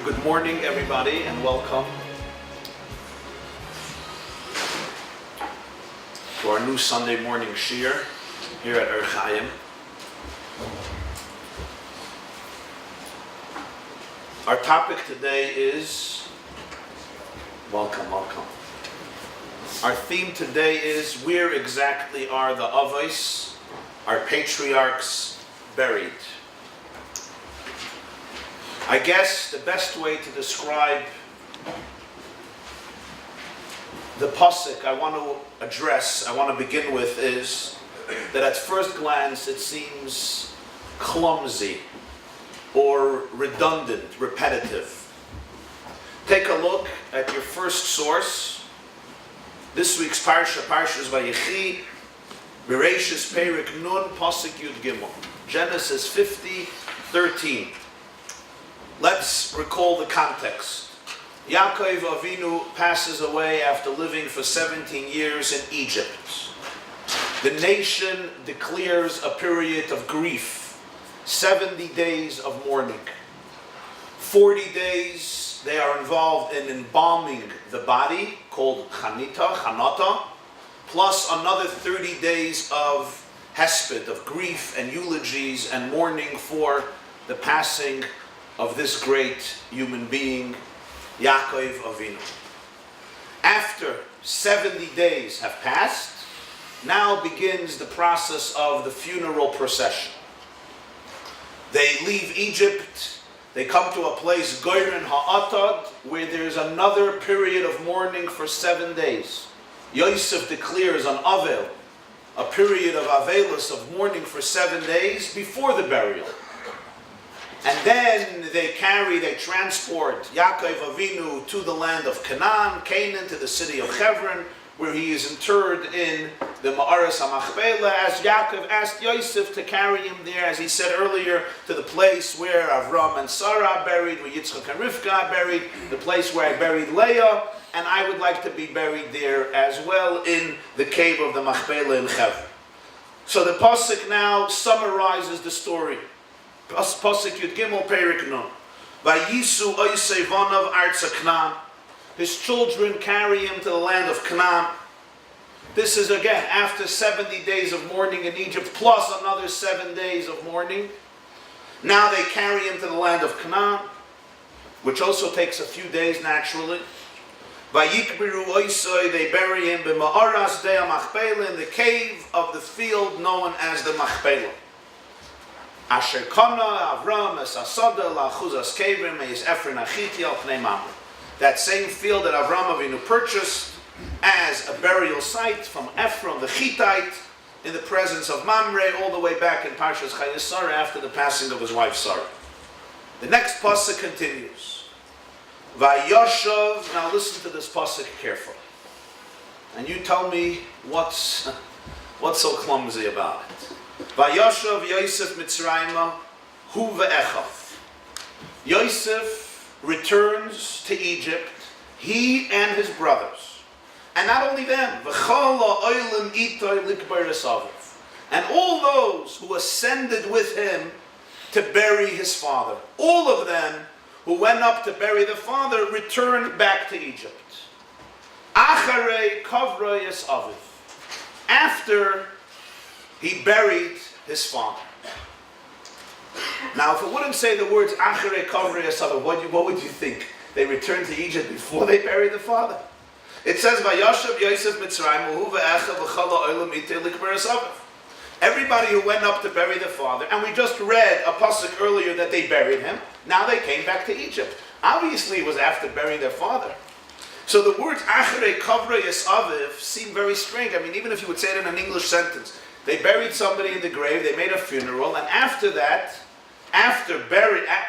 Good morning, everybody, and welcome to our new Sunday morning shir here at Chaim. Our topic today is welcome. Our theme today is where exactly are the Avos, our patriarchs, buried? I guess the best way to describe the pasuk I want to begin with is that at first glance it seems clumsy or redundant, repetitive. Take a look at your first source. This week's parsha is Vayechi, Bereshis Perik Nun, pasuk Yud Gimel, Genesis 50:13. Let's recall the context. Yaakov Avinu passes away after living for 17 years in Egypt. The nation declares a period of grief, 70 days of mourning. 40 days they are involved in embalming the body, called chanata, plus another 30 days of hesped, of grief and eulogies and mourning for the passing of this great human being, Yaakov Avinu. After 70 days have passed, now begins the process of the funeral procession. They leave Egypt, they come to a place, Goyren Ha'atad, where there's another period of mourning for 7 days. Yosef declares on Avel, a period of Avelus, of mourning for 7 days before the burial. And then they transport Yaakov Avinu to the land of Canaan, to the city of Hebron, where he is interred in the Mearat Hamachpalah, as Yaakov asked Yosef to carry him there, as he said earlier, to the place where Avram and Sarah are buried, where Yitzchak and Rifka are buried, the place where I buried Leah, and I would like to be buried there as well in the cave of the Machpailah in Cava. So the pasuk now summarizes the story. Pasuk Yud Gimel Perik Nun. Vayisu oisei vanav artsa Canaan. His children carry him to the land of Canaan. This is again after 70 days of mourning in Egypt, plus another 7 days of mourning. Now they carry him to the land of Canaan, which also takes a few days naturally. Vayikbiru oisei, they bury him b'ma'aras dei Machpailah, in the cave of the field known as the Machpailah. Asher kana Avram es asada la'chuzas kevim meis Efron achiti al pnei mamre. That same field that Avram Avinu purchased as a burial site from Ephron the Hittite in the presence of Mamre, all the way back in Parshas Chayesara after the passing of his wife Sarah. The next pasuk continues. Vayoshav. Now listen to this pasuk carefully, and you tell me what's so clumsy about it. Vayoshav Yosef Mitzrayma hu ve'echav. Yosef returns to Egypt, he and his brothers. And not only them, v'chol ha'olim itoy likbar esaviv. And all those who ascended with him to bury his father. All of them who went up to bury the father returned back to Egypt. Acharei kavra esaviv. After he buried his father. Now, if it wouldn't say the words Acharei Kavra Esaviv, what would you think? They returned to Egypt before they buried the father. It says Vayoshav Yosef Mitzrayim hu ve'echav v'chol ha'olam itei likbar esaviv. Everybody who went up to bury the father, and we just read a pasuk earlier that they buried him. Now they came back to Egypt. Obviously, it was after burying their father. So the words Acharei Kavra Esaviv seem very strange. I mean, even if you would say it in an English sentence. They buried somebody in the grave, they made a funeral, and after that,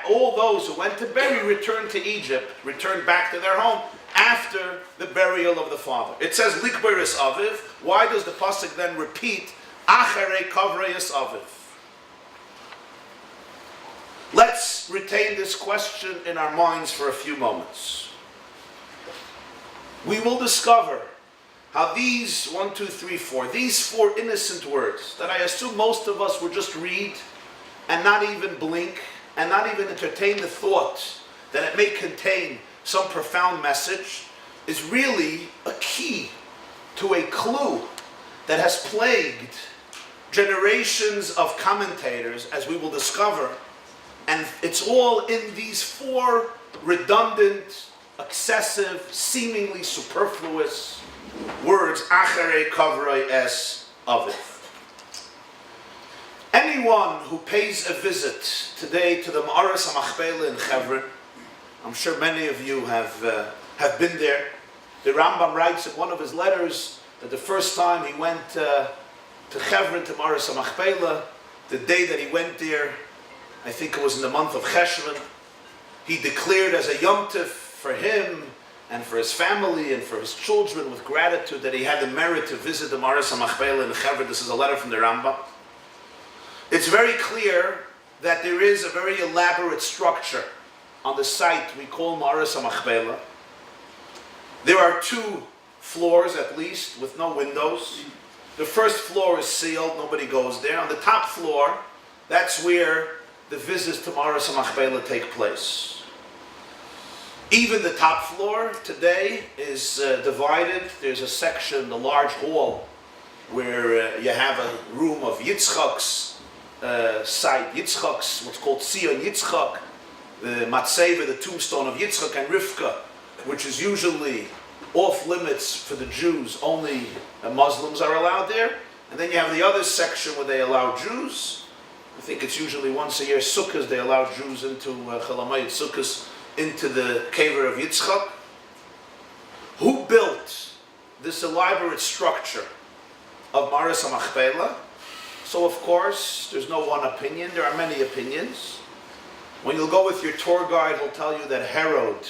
all those who went to bury returned to Egypt, returned back to their home after the burial of the father. It says Likbar Esaviv. Why does the pasuk then repeat Acharei Kavra Esaviv? Let's retain this question in our minds for a few moments. We will discover how these, 1, 2, 3, 4, these 4 innocent words that I assume most of us would just read and not even blink and not even entertain the thought that it may contain some profound message, is really a key to a clue that has plagued generations of commentators, as we will discover. And it's all in these four redundant, excessive, seemingly superfluous words, acharei kavrei es avos. Anyone who pays a visit today to the Mearat Hamachpalah in Hebron, I'm sure many of you have been there. The Rambam writes in one of his letters that the first time he went to Hebron, to Mearat Hamachpalah, the day that he went there, I think it was in the month of Cheshvan, he declared as a Yom Tov for him and for his family and for his children with gratitude that he had the merit to visit the Mearat Hamachpalah in Hebron. This is a letter from the Rambam. It's very clear that there is a very elaborate structure on the site we call Mearat Hamachpalah. There are 2 floors at least with no windows. The first floor is sealed, nobody goes there. On the top floor, that's where the visits to Mearat Hamachpalah take place. Even the top floor today is divided. There's a section, the large hall, where you have a room of Yitzchak's site, Yitzchak's, what's called Sion Yitzchak, the Matzeva, the tombstone of Yitzchak and Rifka, which is usually off limits for the Jews. Only Muslims are allowed there. And then you have the other section where they allow Jews. I think it's usually once a year, Sukkot, they allow Jews into Chalamayit Sukkot, into the Cava of Yitzchak. Who built this elaborate structure of Mearat Hamachpalah? So of course, there's no one opinion, there are many opinions. When you'll go with your tour guide, he'll tell you that Herod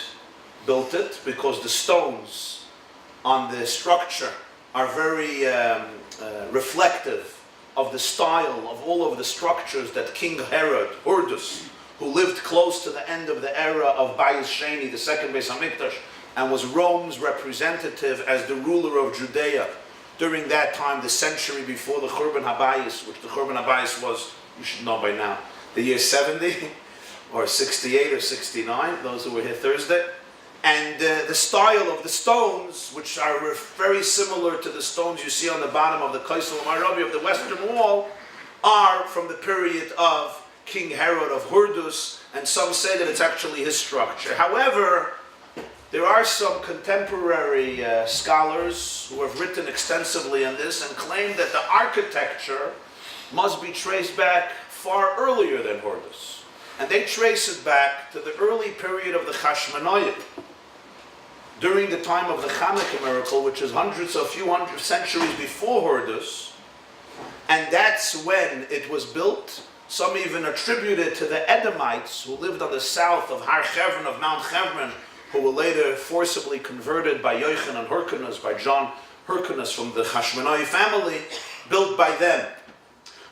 built it because the stones on the structure are very reflective of the style of all of the structures that King Herod, Hordus, who lived close to the end of the era of Bayis Sheni, the second Beis HaMikdash, and was Rome's representative as the ruler of Judea during that time, the century before the Churban Habayis, which the Churban Habayis was, you should know by now, the year 70, or 68 or 69, those who were here Thursday. And the style of the stones, which are very similar to the stones you see on the bottom of the Kaisel Marabi of the Western Wall, are from the period of King Herod of Hordus, and some say that it's actually his structure. However, there are some contemporary scholars who have written extensively on this and claim that the architecture must be traced back far earlier than Hordus. And they trace it back to the early period of the Chashmonaim, during the time of the Hanukkah miracle, which is a few hundred centuries before Hordus. And that's when it was built. Some even attribute it to the Edomites who lived on the south of Har Hebron, of Mount Hebron, who were later forcibly converted by Yochanan and Hyrcanus, by John Hyrcanus from the Hashmonai family, built by them.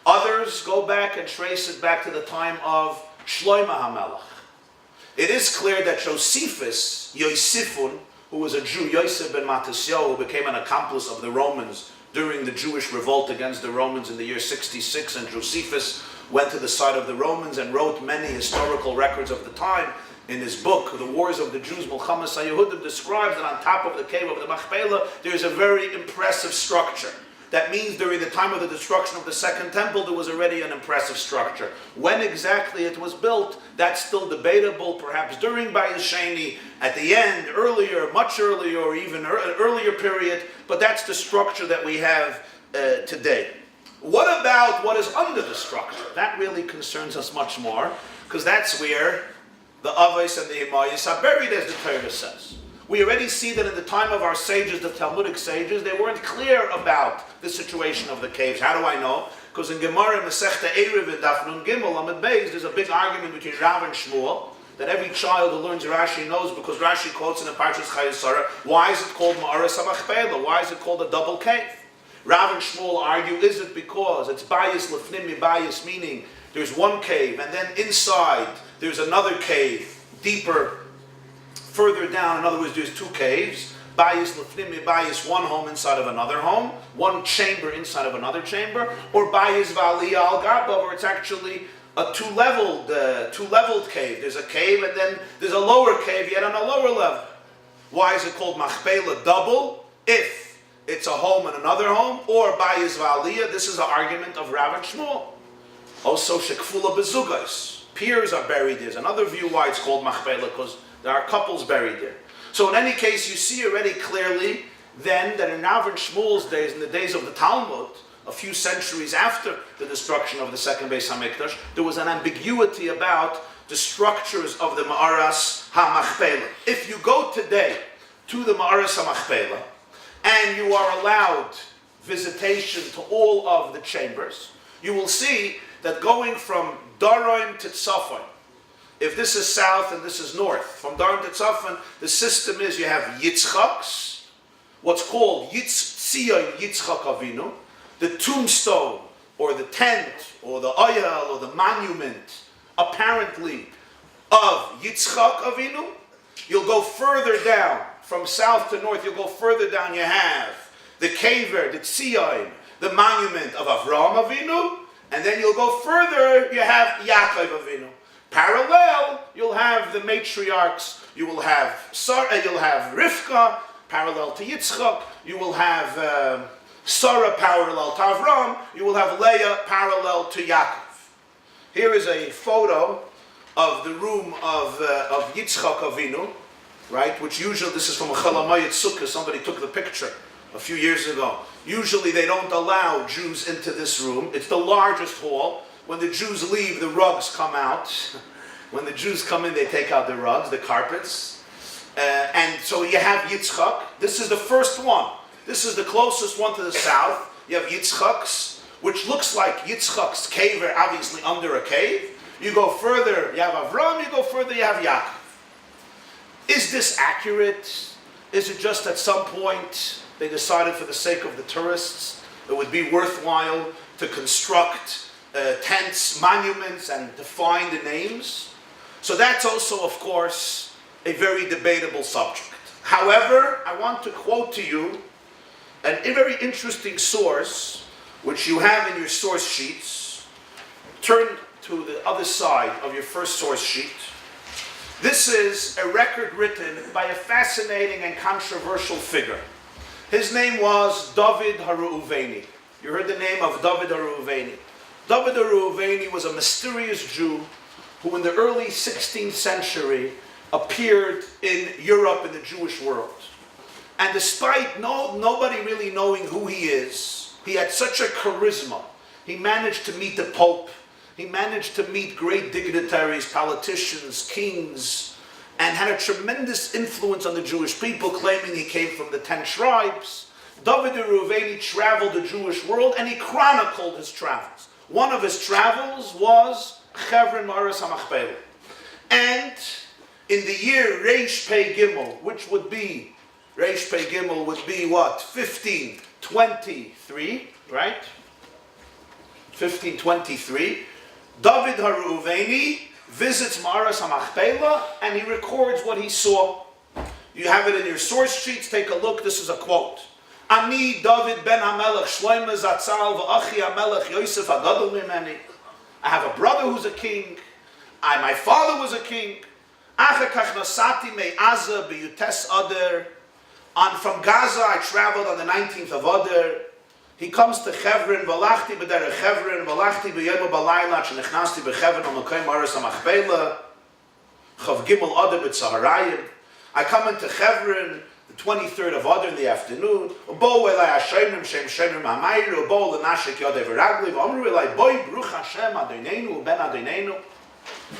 Others go back and trace it back to the time of Shlomo HaMelech. It is clear that Josephus, Yosifun, who was a Jew, Yosef ben Matisyahu, who became an accomplice of the Romans during the Jewish revolt against the Romans in the year 66, and Josephus went to the side of the Romans and wrote many historical records of the time. In his book, The Wars of the Jews, Milchamas HaYehudim, describes that on top of the cave of the Machpailah, there is a very impressive structure. That means during the time of the destruction of the Second Temple, there was already an impressive structure. When exactly it was built, that's still debatable, perhaps during Bayis Sheni, at the end, earlier, much earlier, or even earlier period, but that's the structure that we have today. What about what is under the structure? That really concerns us much more, because that's where the Avos and the Emayis are buried, as the Torah says. We already see that in the time of our sages, the Talmudic sages, they weren't clear about the situation of the caves. How do I know? Because in Gemara, Masechta Erev and Daf Nun Gimel, Amud Beis, there's a big argument between Rav and Shmuel, that every child who learns Rashi knows, because Rashi quotes in the Parshas Chayesara, why is it called Mearat Hamachpalah? Why is it called a double cave? Rav and Shmuel argue, is it because it's Bayis Lefnim Bayis, meaning there's one cave, and then inside there's another cave, deeper, further down. In other words, there's 2 caves. Bayis Lefnim Bayis, one home inside of another home, one chamber inside of another chamber, or Bayis V'aliyah Al Gaba, where it's actually a two-leveled cave. There's a cave and then there's a lower cave yet on a lower level. Why is it called Machpailah double? If it's a home and another home, or Bayis V'Aliyah. This is an argument of Rav and Shmuel. Also, Shekfula Bezugos. Peers are buried there. There's another view why it's called Machpailah, because there are couples buried there. So in any case, you see already clearly then that in Rav and Shmuel's days, in the days of the Talmud, a few centuries after the destruction of the second Beis HaMikdash, there was an ambiguity about the structures of the Mearat Hamachpalah. If you go today to the Mearat Hamachpalah and you are allowed visitation to all of the chambers, you will see that going from Darim to Tzafon, if this is south and this is north, from Darim to Tzafon, the system is you have Yitzchaks, what's called Tzion Yitzchak Avinu, the tombstone, or the tent, or the oyel, or the monument, apparently, of Yitzchak Avinu. You'll go further down, from south to north, you'll go further down, you have the Carver, the Tzion, the monument of Avraham Avinu, and then you'll go further, you have Yaakov Avinu. Parallel, you'll have the matriarchs, you will have Sura, you'll have Rifka, parallel to Yitzchak, you will have Sura parallel to Avram, you will have Leah parallel to Yaakov. Here is a photo of the room of Yitzchak Avinu, right? Which usually, this is from a Chalamayit Sukkah, somebody took the picture a few years ago. Usually they don't allow Jews into this room. It's the largest hall. When the Jews leave, the rugs come out. When the Jews come in, they take out the rugs, the carpets. And so you have Yitzchak. This is the first one. This is the closest one to the south. You have Yitzchak's, which looks like Yitzchak's cave, obviously under a cave. You go further, you have Avram. You go further, you have Yaakov. Is this accurate? Is it just at some point they decided for the sake of the tourists it would be worthwhile to construct tents, monuments, and define the names? So that's also, of course, a very debatable subject. However, I want to quote to you a very interesting source, which you have in your source sheets. Turn to the other side of your first source sheet. This is a record written by a fascinating and controversial figure. His name was David HaReuveni. You heard the name of David HaReuveni. David HaReuveni was a mysterious Jew who in the early 16th century appeared in Europe, in the Jewish world. And despite nobody really knowing who he is, he had such a charisma. He managed to meet the Pope. He managed to meet great dignitaries, politicians, kings, and had a tremendous influence on the Jewish people, claiming he came from the 10 tribes. David HaReuveni traveled the Jewish world, and he chronicled his travels. One of his travels was Hebron Mearat Hamachpalah. And in the year Reish Pei Gimel, which would be, Reish Pei Gimel would be what? 1523, right? 1523. David HaReuveni visits Mearat Hamachpalah and he records what he saw. You have it in your source sheets. Take a look. This is a quote. Ani David ben HaMelech Shloime Zatzal v'achi HaMelech Yosef HaGadol mimeni. I have a brother who's a king. My father was a king. Achakach nosati me'aza b'yutes Adar. From Gaza I traveled on the 19th of Adar. He comes to Hebron, Valachti b'derech Hebron, Valachti b'yom b'layla, shenechnasti b'Hebron on Mekom Mearat Hamachpalah, Chav Gimel Adar b'Tzaharayim. I come into Hebron, the 23rd of Adar in the afternoon. Bo elai Hashemrim shem shemrim hamayru, bo lenashik yodei v'ragli, v'omru elai boi Baruch Hashem Adonenu ben Adonenu.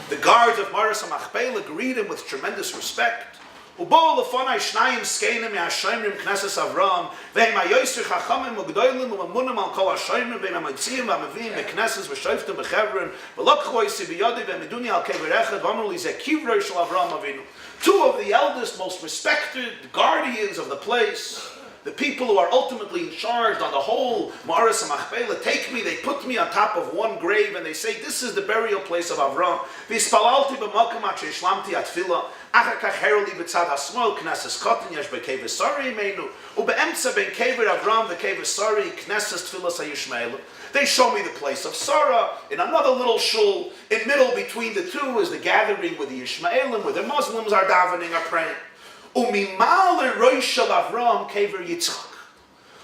The guards of Mearat Hamachpalah greet him with tremendous respect. ובואו לפני שניים סקיינים מהשומרים כנסת אברהם והם היותר חכמים וגדולים וממונים על כל השומרים והם המוציאים והמביאים בכנסת ושופטים בחברון ולקחו אותי בידי ועמדוני על קבר אחד ואמרו לי זה קברו של אברהם אבינו. Two of the eldest, most respected guardians of the place the people who are ultimately in charge on the whole Mearat Hamachpalah, take me, they put me on top of one grave, and they say, this is the burial place of Avram. V'ispalalti b'makom at sheishlamti atfilah, achar kach heroli b'tzad hasmol, knesses kotin yesh b'kever sari imenu, u'be'emtza ben kever Avram v'kever sari, knesses tfilas hayishmaelu. They show me the place of Sura in another little shul. In middle between the two is the gathering with the Ishmaelim, where the Muslims are davening, are praying. Umimal roish of Avram kever Yitzchak.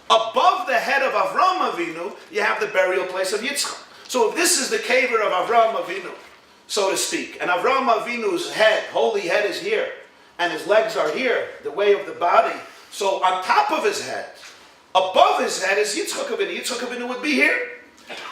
Above the head of Avram Avinu, you have the burial place of Yitzchak. So if this is the kever of Avram Avinu, so to speak, and Avram Avinu's head, holy head, is here, and his legs are here, the way of the body. So on top of his head, above his head is Yitzchak Avinu. Yitzchak Avinu would be here.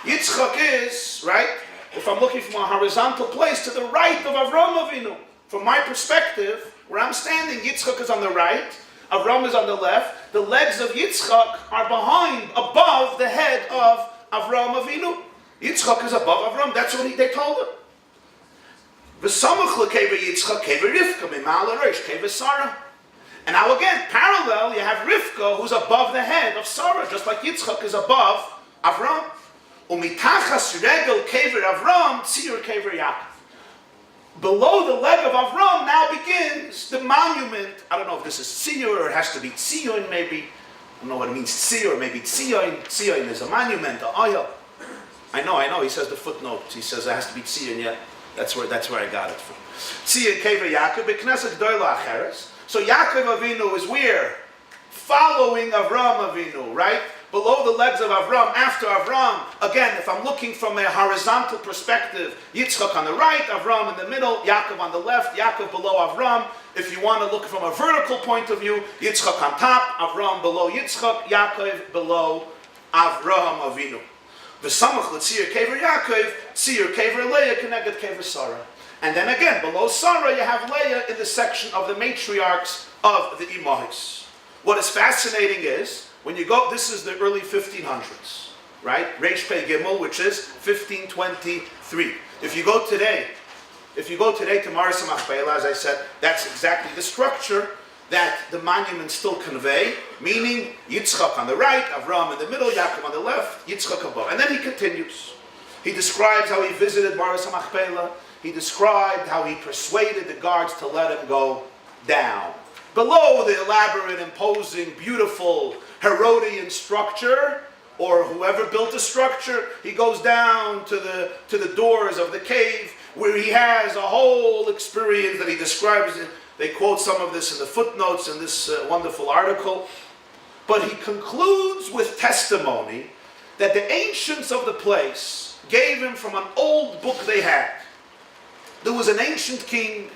Yitzchak is, right, if I'm looking from a horizontal place, to the right of Avram Avinu. From my perspective, where I'm standing, Yitzchak is on the right, Avram is on the left. The legs of Yitzchak are behind, above the head of Avram Avinu. Yitzchak is above Avram. That's what they told him. V'samach l'kever Yitzchak, kever Rifka, mimal l'reish, kever Sarah. And now again, parallel, you have Rifka, who's above the head of Sarah, just like Yitzchak is above Avram. Umitachas regel kever Avram, tzir kever Yaakov. Below the leg of Avram now begins the monument. I don't know if this is tzir or it has to be tzion maybe. I don't know what it means, tzir, maybe tzion. Tzion is a monument, a oil. I know, he says the footnote. He says it has to be tzion, yeah. That's where I got it from. Tzion kever Yaakov, beknesset gdoila acheres. So Yaakov Avinu is where? Following Avram Avinu, right? Below the legs of Avram, after Avram. Again, if I'm looking from a horizontal perspective, Yitzchak on the right, Avram in the middle, Yaakov on the left, Yaakov below Avram. If you want to look from a vertical point of view, Yitzchak on top, Avram below Yitzchak, Yaakov below Avram Avinu. V'samach l'tzir kever Yaakov, tzir kever Leah, connected kever Sarah. And then again, below Sarah, you have Leah in the section of the matriarchs of the Imahis. What is fascinating is, when you go, this is the early 1500s, right? Reish Pei Gimel, which is 1523. If you go today to Mearat Hamachpalah, as I said, that's exactly the structure that the monuments still convey, meaning Yitzchak on the right, Avram in the middle, Yaakov on the left, Yitzchak above. And then he continues. He describes how he visited Mearat Hamachpalah. He described how he persuaded the guards to let him go down. Below the elaborate, imposing, beautiful Herodian structure, or whoever built the structure, he goes down to the doors of the cave, where he has a whole experience that he describes. They quote some of this in the footnotes in this wonderful article. But he concludes with testimony that the ancients of the place gave him from an old book they had. There was an ancient king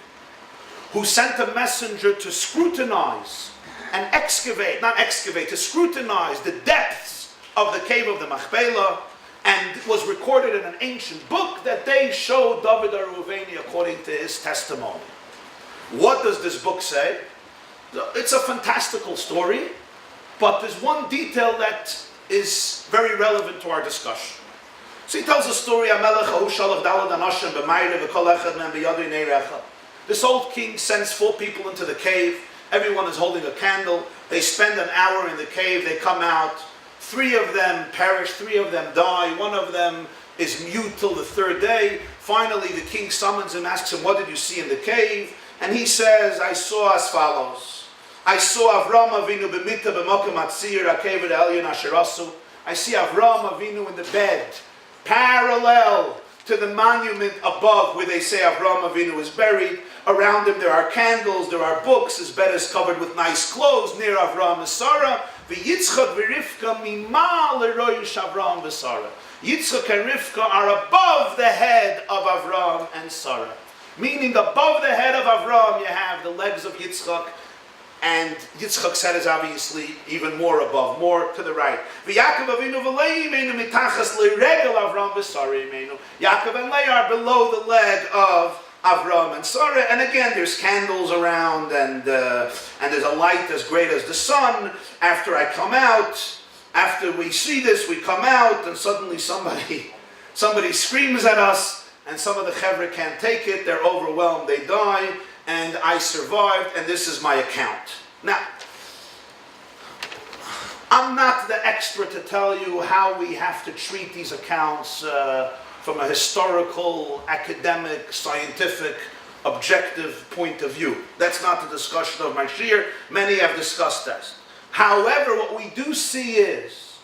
who sent a messenger to scrutinize and to scrutinize the depths of the cave of the Machpailah, and was recorded in an ancient book that they showed David Aruveni according to his testimony. What does this book say? It's a fantastical story, but there's one detail that is very relevant to our discussion. So he tells a story, this old king sends 4 people into the cave. Everyone is holding a candle. They spend an hour in the cave. They come out. 3 of them perish. 3 of them die. 1 of them is mute till the 3rd day. Finally, the king summons him, asks him, what did you see in the cave? And he says, I saw as follows. I saw Avram Avinu b'mita b'mokem atzir ha'kever elyon asher asu. I see Avram Avinu in the bed, parallel to the monument above where they say Avram Avinu is buried. Around him there are candles, there are books, his bed is covered with nice clothes. Near Avram is Sarah. V'yitzchak v'Rifka mimal l'roish Avram v'Sarah. Yitzchak and Rifka are above the head of Avram and Sarah. Meaning above the head of Avram you have the legs of Yitzchak, and Yitzchak's head is obviously even more above, more to the right. Yaakov Avinu v'Leah imenu mitachas l'regel Avram v'Sarah imenu. Yaakov and Leah are below the leg of Avram and Sarah, and again there's candles around, and there's a light as great as the sun. After I come out, after we see this, we come out, and suddenly somebody screams at us, and some of the chevra can't take it. They're overwhelmed. They die, and I survived, and this is my account. Now, I'm not the expert to tell you how we have to treat these accounts from a historical, academic, scientific, objective point of view. That's not the discussion of my shir. Many have discussed that. However, what we do see is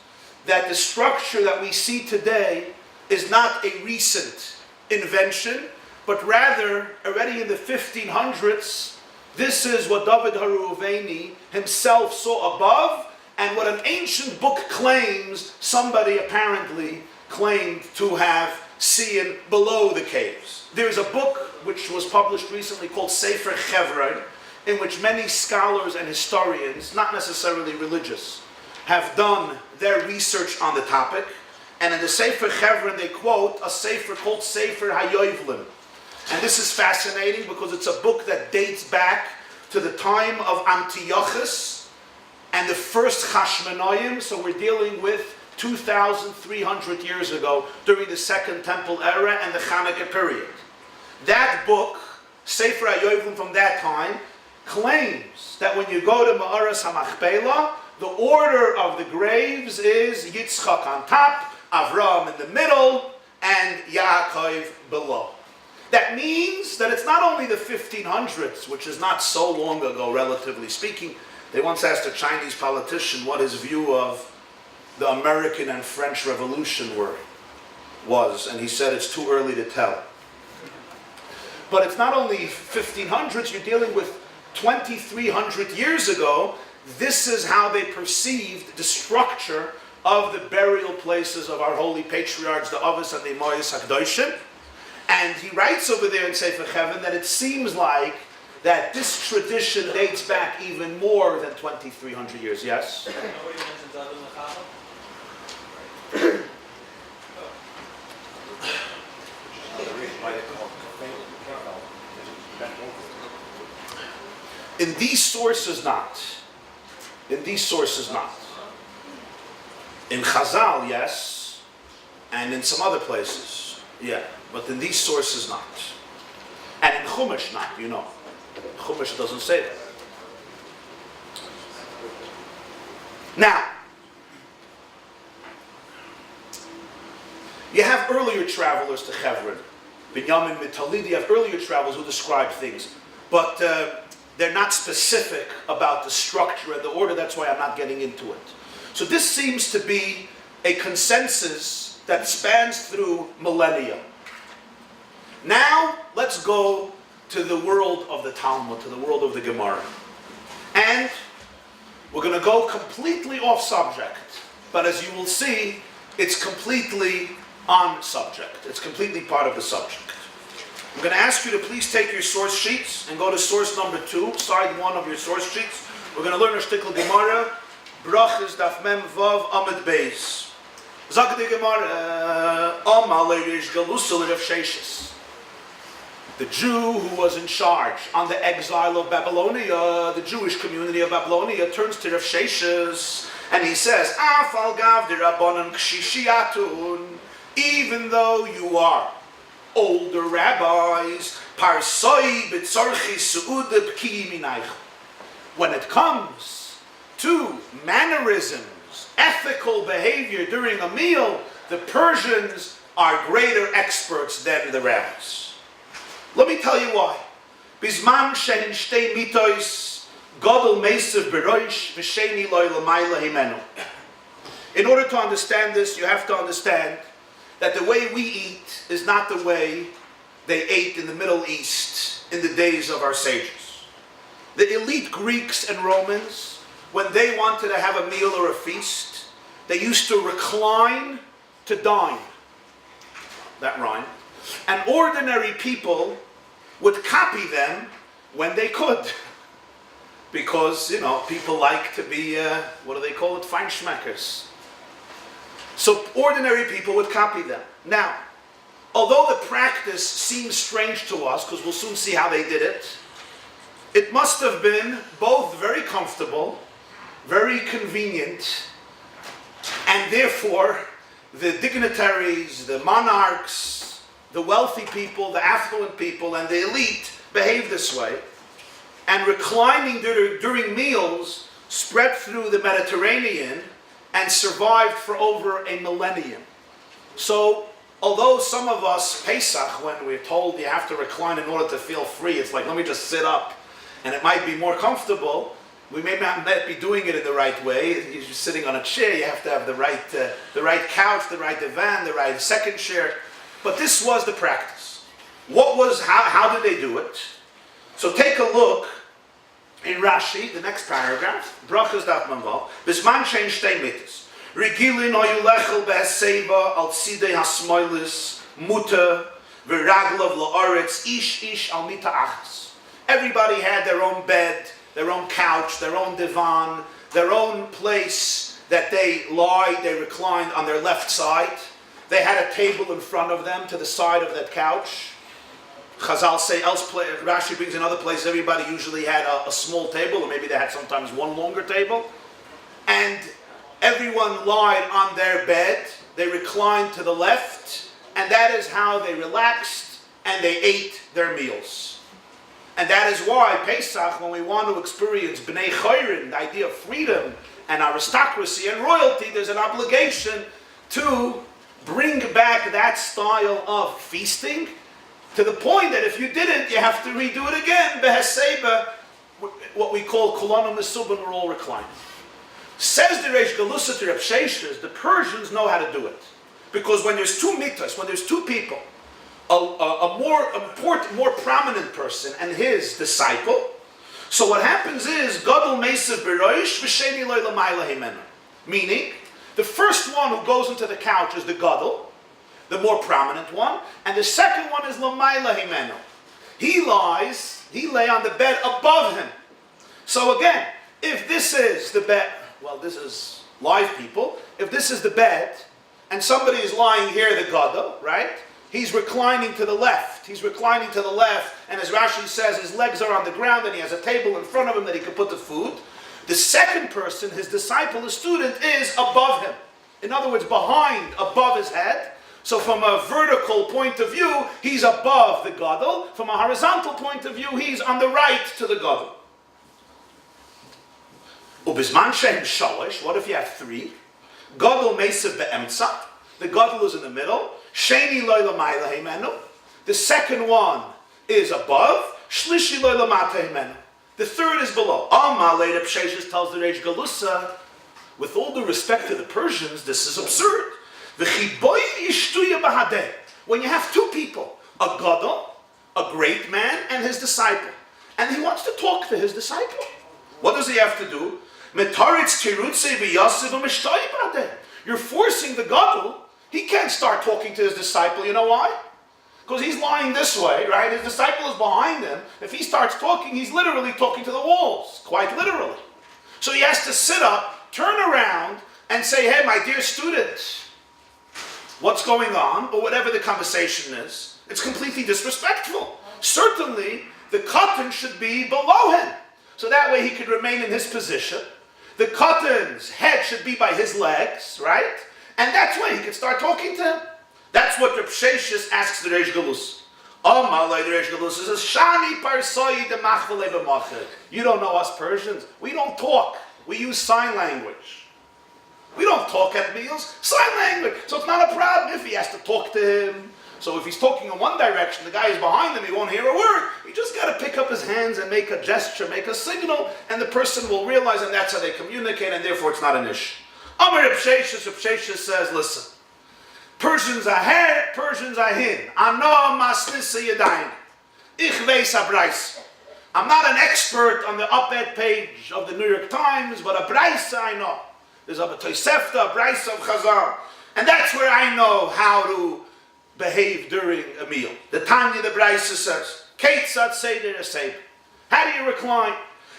that the structure that we see today is not a recent invention, but rather, already in the 1500s, this is what David Haruveni himself saw above, and what an ancient book claims, somebody apparently claimed to have seen below the caves. There's a book which was published recently called Sefer Hebron, in which many scholars and historians, not necessarily religious, have done their research on the topic. And in the Sefer Hebron they quote a sefer called Sefer HaYovlim. And this is fascinating because it's a book that dates back to the time of Antiochus and the first Hashmonaim. So we're dealing with 2,300 years ago during the Second Temple era and the Hanukkah period. That book, Sefer HaYovlim from that time, claims that when you go to Mearat Hamachpalah, the order of the graves is Yitzchak on top, Avram in the middle, and Yaakov below. That means that it's not only the 1500s, which is not so long ago, relatively speaking. They once asked a Chinese politician what his view of the American and French Revolution was, and he said it's too early to tell. But it's not only 1500s, you're dealing with 2,300 years ago. This is how they perceived the structure of the burial places of our holy patriarchs, the Avos and the Hakedoshim. And he writes over there in Sefer Hebron that it seems like that this tradition dates back even more than 2,300 years. Yes? Nobody mentions other than Cava? In these sources, not. In these sources, not. In Chazal, yes, and in some other places, yeah, but in these sources, not. And in Chumash, not, you know. Chumash doesn't say that. Now, you have earlier travelers to Hebron. Binyamin Mitalidi, you have earlier travelers who describe things, but they're not specific about the structure and the order. That's why I'm not getting into it. So this seems to be a consensus that spans through millennia. Now, let's go to the world of the Talmud, to the world of the Gemara. And we're going to go completely off subject. But as you will see, it's completely on subject. It's completely part of the subject. I'm going to ask you to please take your source sheets and go to source number 2, side 1 of your source sheets. We're going to learn a shtickle Gemara, Brachas Daf Mem Vav Amud Beis. Zag the Gemara, Amalei Rish Galusel Rav Sheshes. The Jew who was in charge on the exile of Babylonia, the Jewish community of Babylonia, turns to Rav Sheshes and he says, Afal Gav de Rabbanan Kshishiatun, even though you are older rabbis, Parsoi B'tzorchi Su'uda B'ki Minaych. When it comes to mannerisms, ethical behavior during a meal, the Persians are greater experts than the rabbis. Let me tell you why. Bisman shehin shtei mitois gadol meisav beroish v'sheni loy l'mayla himenu. In order to understand this, you have to understand that the way we eat is not the way they ate in the Middle East in the days of our sages. The elite Greeks and Romans, when they wanted to have a meal or a feast, they used to recline to dine. That rhyme. And ordinary people would copy them when they could. Because, you know, people like to be, what do they call it? Feinschmeckers. So ordinary people would copy them. Now, although the practice seems strange to us, because we'll soon see how they did it, it must have been both very comfortable, very convenient, and therefore the dignitaries, the monarchs, the wealthy people, the affluent people, and the elite behaved this way. And reclining during meals spread through the Mediterranean and survived for over a millennium. So, although some of us, Pesach, when we're told you have to recline in order to feel free, it's like, let me just sit up, and it might be more comfortable. We may not be doing it in the right way. You're sitting on a chair, you have to have the right couch, the right divan, the right second chair. But this was the practice. How did they do it? So take a look in Rashi, the next paragraph. Brachas daf manval. Bisman shein shtei mitzvos. Regilin oyu lechel be'aseba al tzidei hasmoilis muta v'raglav la'aretz ish al mita achas. Everybody had their own bed, their own couch, their own divan, their own place that they lied, they reclined on their left side. They had a table in front of them to the side of that couch. Chazal say, Rashi brings in other places, everybody usually had a small table, or maybe they had sometimes one longer table. And everyone lied on their bed, they reclined to the left, and that is how they relaxed and they ate their meals. And that is why Pesach, when we want to experience B'nai Chayrin, the idea of freedom and aristocracy and royalty, there's an obligation to bring back that style of feasting, to the point that if you didn't, you have to redo it again. Beheseba, what we call Kulana Mesubin, we're all reclining. Says the Reish Galusa to Reb Sheshes, the Persians know how to do it. Because when there's two mitas, when there's two people, a more important, more prominent person and his disciple, so what happens is, Gadol Meisav Beroish, V'sheni Loi Lamayla Himenu. Meaning, the first one who goes into the couch is the Gadol, the more prominent one, and the second one is Lamayla Himenu. He lay on the bed above him. So again, if this is the bed, well, this is live people, if this is the bed, and somebody is lying here, the Gadol, right? He's reclining to the left. He's reclining to the left, and as Rashi says, his legs are on the ground, and he has a table in front of him that he can put the food. The second person, his disciple, the student, is above him. In other words, behind, above his head. So from a vertical point of view, he's above the Gadol. From a horizontal point of view, he's on the right to the Gadol. Ubizman shehem shalish, what if you have three? Gadol meisav be'emtza. The Gadol is in the middle. Sheni loy lamayla himenu. The second one is above. Shlishi loy lamata himenu. The third is below. Alma later Psheshes tells the Reish Galusa, with all due respect to the Persians, this is absurd. When you have two people, a Gadol, a great man, and his disciple, and he wants to talk to his disciple, what does he have to do? You're forcing the Gadol. He can't start talking to his disciple. You know why? Because he's lying this way, right? His disciple is behind him. If he starts talking, he's literally talking to the walls, quite literally. So he has to sit up, turn around, and say, hey, my dear student, what's going on, or whatever the conversation is. It's completely disrespectful. Certainly, the katan should be below him, so that way he could remain in his position. The katan's head should be by his legs, right? And that's when he can start talking to him. That's what Reb Sheshes asks the Reish Galus. Amalei, the Reish Galus says, Shani parsoi de machvele b'machir. You don't know us Persians. We don't talk. We use sign language. We don't talk at meals. Sign language. So it's not a problem if he has to talk to him. So if he's talking in one direction, the guy is behind him, he won't hear a word. You just got to pick up his hands and make a gesture, make a signal, and the person will realize, and that's how they communicate, and therefore it's not an issue. Amar Reb Sheshes says, listen, Persians are here, Persians are hin. Ano masnisa yadayim. Ich weiß a Bryce. I'm not an expert on the op-ed page of the New York Times, but a Bryce I know. There's a Tosefta, a Bryce of Chazal. And that's where I know how to behave during a meal. The Tanya, the Bryce says, Ketzat Seder Seder. How do you recline?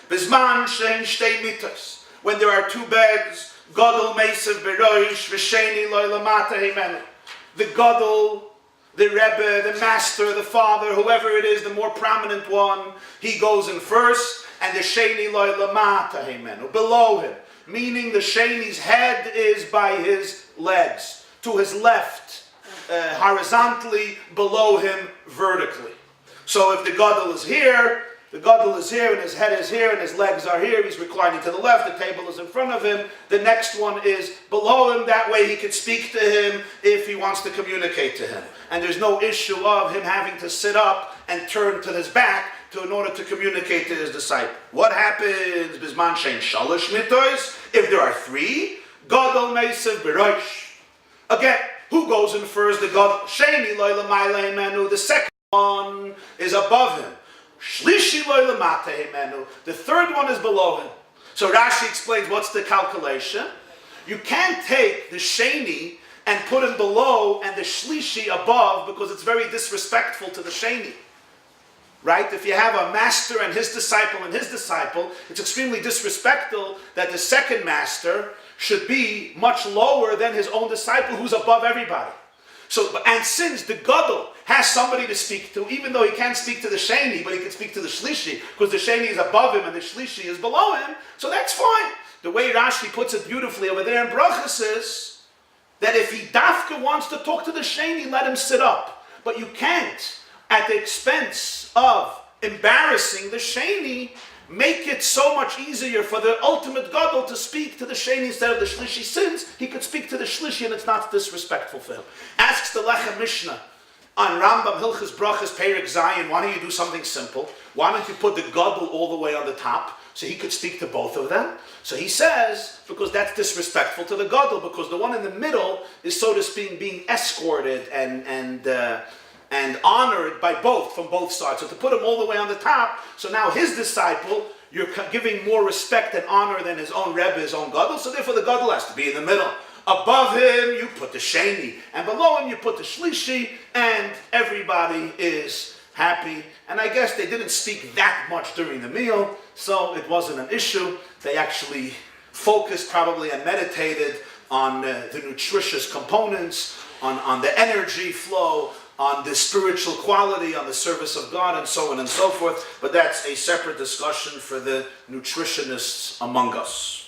Bisman shein shtei mitas. When there are two beds, Gadol meisav beroish, v'sheni loy lamata himenu. The Gadol, the Rebbe, the Master, the Father, whoever it is, the more prominent one, he goes in first, and the Sheni loy lamata himenu, below him. Meaning the Sheni's head is by his legs, to his left, horizontally, below him, vertically. So if the Gadol is here, The Gadol is here, and his head is here, and his legs are here. He's reclining to the left. The table is in front of him. The next one is below him. That way he can speak to him if he wants to communicate to him. And there's no issue of him having to sit up and turn to his back in order to communicate to his disciple. What happens? Bisman shein shalosh mitos. If there are three, Gadol meisav b'rosh. Again, who goes in first? The Gadol. Sheni lo l'mayla imenu. The second one is above him. Shlishi lo l'mata imenu. The third one is below him. So Rashi explains what's the calculation. You can't take the Sheni and put him below and the Shlishi above because it's very disrespectful to the Sheni. Right? If you have a master and his disciple, it's extremely disrespectful that the second master should be much lower than his own disciple who's above everybody. So, and since the Gadol has somebody to speak to, even though he can't speak to the Sheni, but he can speak to the Shlishi, because the Sheni is above him and the Shlishi is below him, so that's fine. The way Rashi puts it beautifully over there in Brachas is that if he dafka wants to talk to the Sheni, let him sit up. But you can't, at the expense of embarrassing the Sheni, make it so much easier for the ultimate Gadol to speak to the Sheni instead of the Shlishi. Since he could speak to the Shlishi and it's not disrespectful for him. Asks the Lechem Mishnah on Rambam Hilchas Brachas Perek Zayin, why don't you do something simple? Why don't you put the Gadol all the way on the top so he could speak to both of them? So he says, because that's disrespectful to the Gadol, because the one in the middle is, so to speak, being escorted and honored by both, from both sides. So to put him all the way on the top, so now his disciple, you're giving more respect and honor than his own Rebbe, his own Gadol, so therefore the Gadol has to be in the middle. Above him, you put the Sheni, and below him, you put the Shlishi, and everybody is happy. And I guess they didn't speak that much during the meal, so it wasn't an issue. They actually focused probably and meditated on the nutritious components, on the energy flow, on the spiritual quality, on the service of God, and so on and so forth. But that's a separate discussion for the nutritionists among us.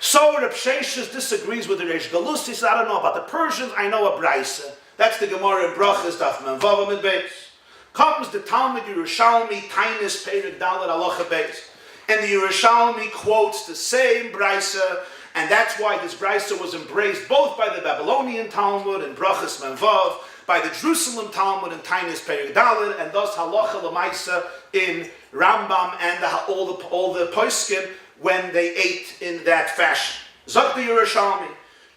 So Reb Sheshes disagrees with the Reish Galus. He says, I don't know about the Persians, I know a Braisa. That's the Gemara in Brachas, Daf Menvav Amid Beis. Comes the Talmud Yerushalmi, Tainis Perek Dalet Halacha Beis. And the Yerushalmi quotes the same Braisa, and that's why this Braisa was embraced both by the Babylonian Talmud in Brachas Menvav, by the Jerusalem Talmud in Tainis Perek Dalet, and thus Halacha L'maisa in Rambam and all the Poskim when they ate in that fashion. Zak the Yerushalmi,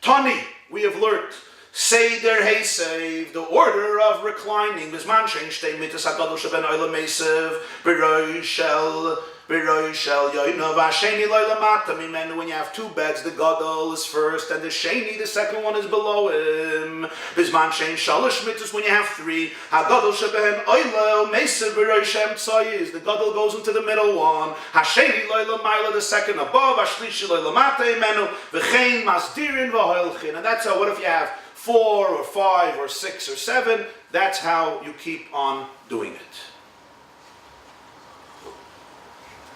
Tani, we have learned, Seder Heisev, the order of reclining, Bisman shein shtei mitas hagadol sheben olam meisev, b'roi shel yoinav hasheni lo lamata mimenu. When you have two beds, the Gadol is first, and the Sheni, the second one, is below him. Bisman shein shalosh mitas, when you have three, hagadol sheben olam meisev b'roi shem tzoyiz, the Gadol goes into the middle one. Hasheni lo lamayla, the second above. Hashlishi lo lamata mimenu, v'chein masdirin v'hoilchin. And that's how. What if you have 4 or 5 or 6 or 7, that's how you keep on doing it.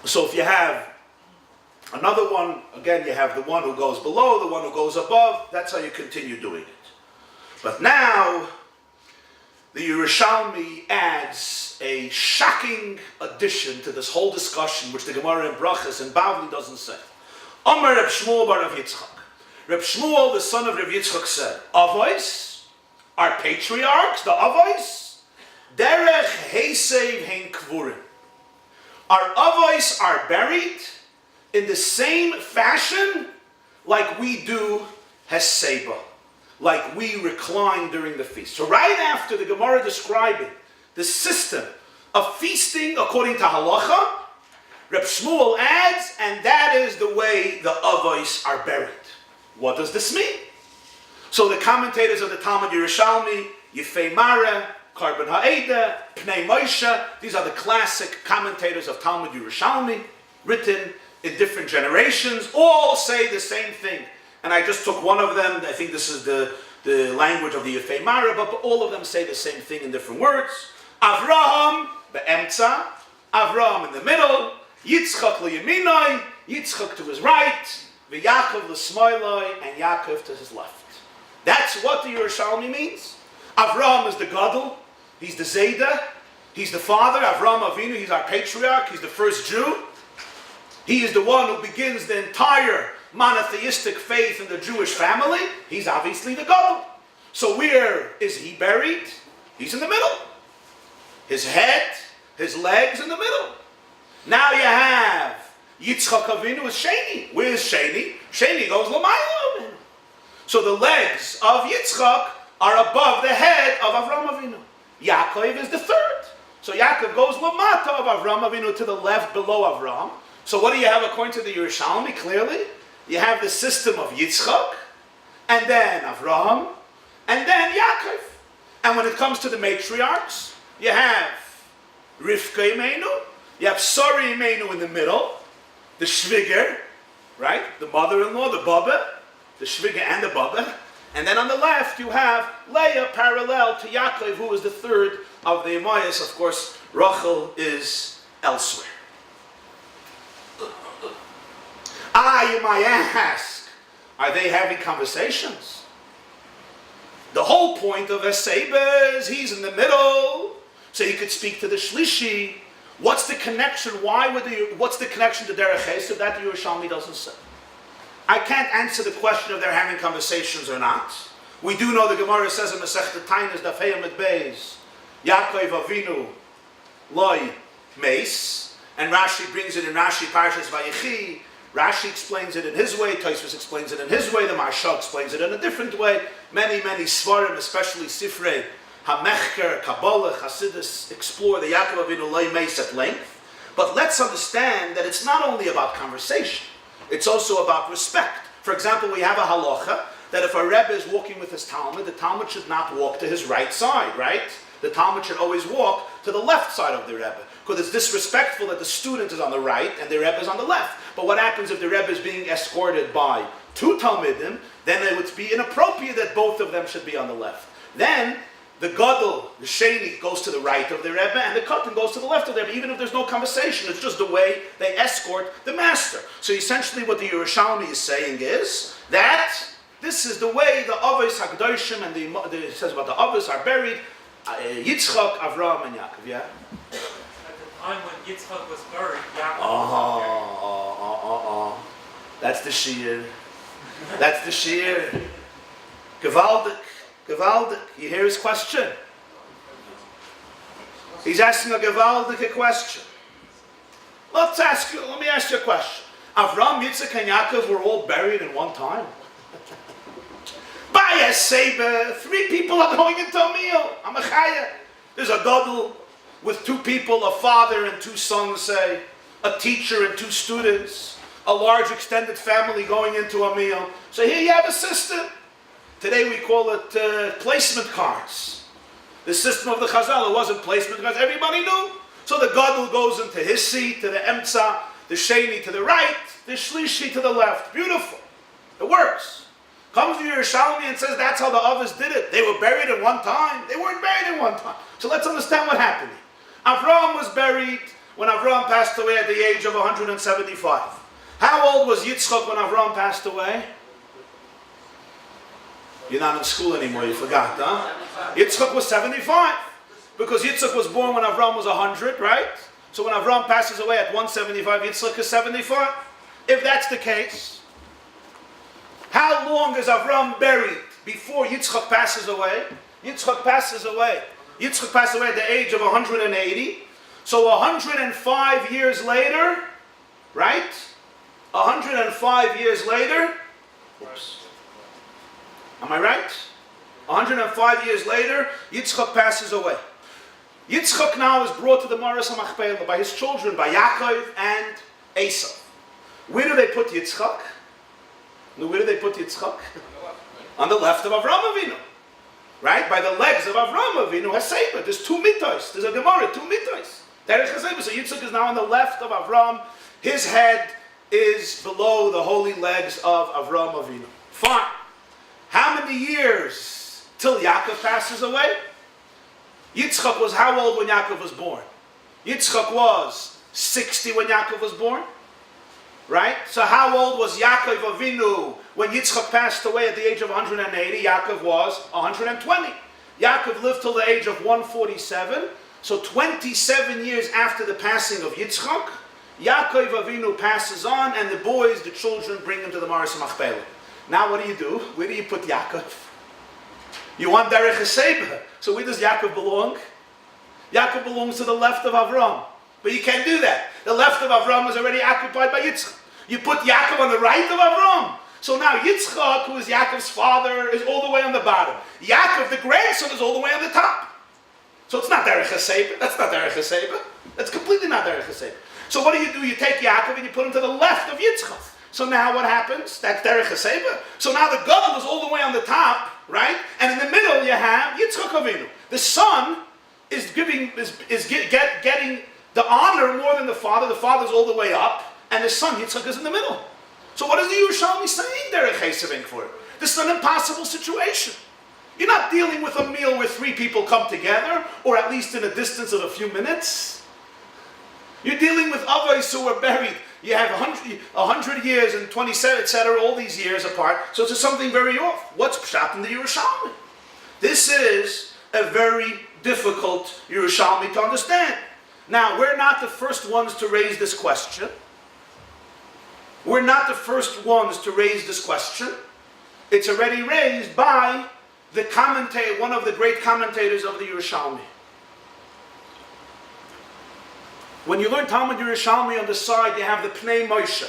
So if you have another one, again you have the one who goes below, the one who goes above, that's how you continue doing it. But now, the Yerushalmi adds a shocking addition to this whole discussion, which the Gemara in Brachas and Bavli doesn't say. Amar Reb Shmuel bar Rav Yitzchak. Reb Shmuel, the son of Rav Yitzchak, said, Avos, our patriarchs, the Avos, derech heisev hein kvurim. Our Avos are buried in the same fashion like we do Heseba, like we recline during the feast. So right after the Gemara describing the system of feasting according to halacha, Reb Shmuel adds, and that is the way the Avos are buried. What does this mean? So the commentators of the Talmud Yerushalmi, Yifei Mara, Karban Ha'eda, Pnei Moshe, these are the classic commentators of Talmud Yerushalmi, written in different generations, all say the same thing. And I just took one of them. I think this is the language of the Yifei Mara, but all of them say the same thing in different words. Avraham, be'emtza, Avraham in the middle, Yitzchak liyaminai, Yitzchak to his right, Yaakov l'smoiloi, and Yaakov to his left. That's what the Yerushalmi means. Avraham is the Gadol, he's the Zayda, He's the father, Avraham Avinu, he's our patriarch, he's the first Jew. He is the one who begins the entire monotheistic faith in the Jewish family. He's obviously the Gadol. So where is he buried? He's in the middle. His head, his legs in the middle. Now you have Yitzchak Avinu is Sheni. Where is Sheni? Sheni goes Lamayla. So the legs of Yitzchak are above the head of Avraham Avinu. Yaakov is the third. So Yaakov goes Lamata of Avraham Avinu to the left below Avraham. So what do you have according to the Yerushalmi? Clearly, you have the system of Yitzchak, and then Avraham, and then Yaakov. And when it comes to the matriarchs, you have Rifka Imenu, you have Sari Imenu in the middle, the Shviger, right? The mother-in-law, the Baba, the Shviger and the Baba. And then on the left, you have Leah parallel to Yaakov, who is the third of the Emayas. Of course, Rachel is elsewhere. You might ask, are they having conversations? The whole point of Eseba is he's in the middle, so he could speak to the Shlishi. What's the connection? What's the connection to Derech Esav? That the Yerushalmi doesn't say. I can't answer the question if they're having conversations or not. We do know the Gemara says in Masechet Tainis Daf Hey Amud Beis, Yaakov Avinu loy meis, and Rashi brings it in Rashi Parshas Vayechi. Rashi explains it in his way, Tosfos explains it in his way, the Maharsha explains it in a different way. Many Svarim, especially Sifrei HaMechker, Kabbalah, Hasidus, explore the Yaakov Avinu loy meis at length. But let's understand that it's not only about conversation. It's also about respect. For example, we have a halacha that if a Rebbe is walking with his Talmud, the Talmud should not walk to his right side, right? The Talmud should always walk to the left side of the Rebbe. Because it's disrespectful that the student is on the right and the Rebbe is on the left. But what happens if the Rebbe is being escorted by two Talmidim? Then it would be inappropriate that both of them should be on the left. Then the Gadol, the Sheni, goes to the right of the Rebbe, and the Katan goes to the left of the Rebbe, even if there's no conversation. It's just the way they escort the master. So essentially what the Yerushalmi is saying is that this is the way the Avos HaKadoshim, and it says about the Avos are buried, Yitzchak, Avraham, and Yaakov, yeah? At the time when Yitzchak was buried, Yaakov was buried. That's the Shir. That's the Shir. Gewaldig. Gewaldig. You hear his question? He's asking a gewaldige question. Let me ask you a question. Avraham, Yitzchak, and Yaakov were all buried in one time. By a Seba, 3 people are going into a meal. There's a gadol with 2 people, a father and 2 sons, say, a teacher and 2 students, a large extended family going into a meal. So here you have a system. Today we call it placement cards. The system of the Chazal, it wasn't placement cards, everybody knew. So the gadol goes into his seat, to the Emtza, the Sheni to the right, the Shlishi to the left. Beautiful. It works. Comes to Yerushalmi and says that's how the Avos did it. They were buried at one time. They weren't buried at one time. So let's understand what happened. Avraham was buried when Avraham passed away at the age of 175. How old was Yitzchak when Avraham passed away? You're not in school anymore, you forgot, huh? Yitzchak was 75. Because Yitzchak was born when Avraham was 100, right? So when Avraham passes away at 175, Yitzchak is 75. If that's the case, how long is Avraham buried before Yitzchak passes away? Yitzchak passes away. Yitzchak passed away at the age of 180. So 105 years later, right? 105 years later. Oops. Am I right? 105 years later, Yitzchak passes away. Yitzchak now is brought to the Mearat Hamachpalah by his children, by Yaakov and Esav. Where do they put Yitzchak? Where do they put Yitzchak? On the left of Avraham Avinu. Right? By the legs of Avraham Avinu, Haseba. There's 2 mitos. There's a Gemara, 2 mitos. So Yitzchak is now on the left of Avraham. His head is below the holy legs of Avraham Avinu. Fine. How many years till Yaakov passes away? Yitzchak was how old when Yaakov was born? Yitzchak was 60 when Yaakov was born. Right? So how old was Yaakov Avinu when Yitzchak passed away at the age of 180? Yaakov was 120. Yaakov lived till the age of 147. So 27 years after the passing of Yitzchak, Yaakov Avinu passes on, and the boys, the children, bring him to the Mearat Hamachpalah. Now what do? Where do you put Yaakov? You want Derech HaSeba. So where does Yaakov belong? Yaakov belongs to the left of Avram. But you can't do that. The left of Avram is already occupied by Yitzchak. You put Yaakov on the right of Avram. So now Yitzchak, who is Yaakov's father, is all the way on the bottom. Yaakov, the grandson, is all the way on the top. So it's not Derech HaSeba. That's not Derech HaSeba. That's completely not Derech HaSeba. So what do? You take Yaakov and you put him to the left of Yitzchak. So now what happens? That's Derech HaSeba. So now the gadol is all the way on the top, right? And in the middle you have Yitzchak Avinu. The son is getting the honor more than the father. The father's all the way up, and the son Yitzchak is in the middle. So what is the Yerushalmi saying Derech HaSeba for? This is an impossible situation. You're not dealing with a meal where 3 people come together, or at least in a distance of a few minutes. You're dealing with Avos who were buried. You have 100 years and 27, etc., all these years apart. So it's something very off. What's pshat in the Yerushalmi? This is a very difficult Yerushalmi to understand. Now, we're not the first ones to raise this question. We're not the first ones to raise this question. It's already raised by the commentator, one of the great commentators of the Yerushalmi. When you learn Talmud Yerushalmi, on the side you have the Pnei Moshe,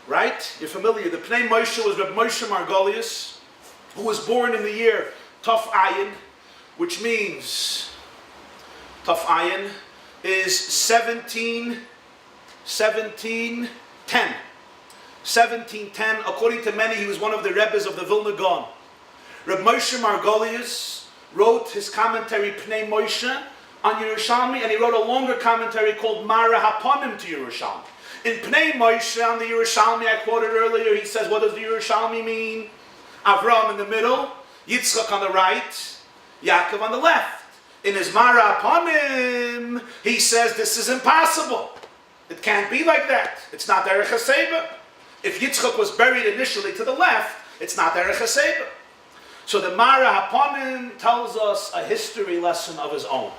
right? You're familiar. The Pnei Moshe was Reb Moshe Margolius, who was born in the year Taf Ayin, which means Taf Ayin is 1710. 1710. According to many, he was one of the Rebbes of the Vilna Gaon. Reb Moshe Margolius wrote his commentary Pnei Moshe on Yerushalmi, and he wrote a longer commentary called Mara Haponim to Yerushalmi. In Pnei Moshe on the Yerushalmi, I quoted earlier, he says, what does the Yerushalmi mean? Avram in the middle, Yitzchak on the right, Yaakov on the left. In his Mara Haponim, he says this is impossible. It can't be like that. It's not Derech HaSeba. If Yitzchak was buried initially to the left, it's not Derech HaSeba. So the Mara Haponim tells us a history lesson of his own.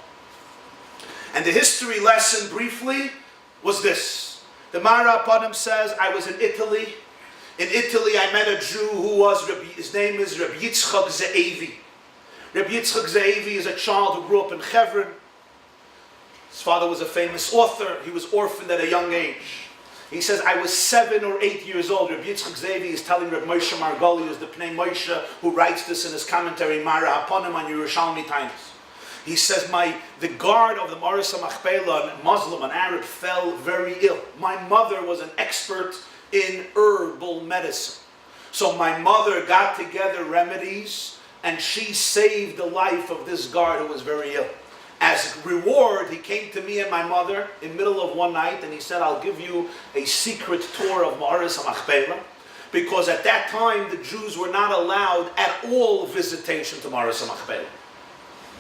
And the history lesson, briefly, was this. The Mara Haponim says, I was in Italy. In Italy, I met a Jew his name is Rabbi Yitzchak Ze'evi. Rabbi Yitzchak Ze'evi is a child who grew up in Hebron. His father was a famous author. He was orphaned at a young age. He says, I was 7 or 8 years old. Rabbi Yitzchak Ze'evi is telling Rabbi Moshe Margolius, the Pnei Moshe, who writes this in his commentary, Mara Haponim on Yerushalmi times. He says, the guard of the Mearat Hamachpalah, a Muslim, an Arab, fell very ill. My mother was an expert in herbal medicine. So my mother got together remedies, and she saved the life of this guard who was very ill. As reward, he came to me and my mother in the middle of one night, and he said, I'll give you a secret tour of Mearat Hamachpalah, because at that time the Jews were not allowed at all visitation to Mearat Hamachpalah.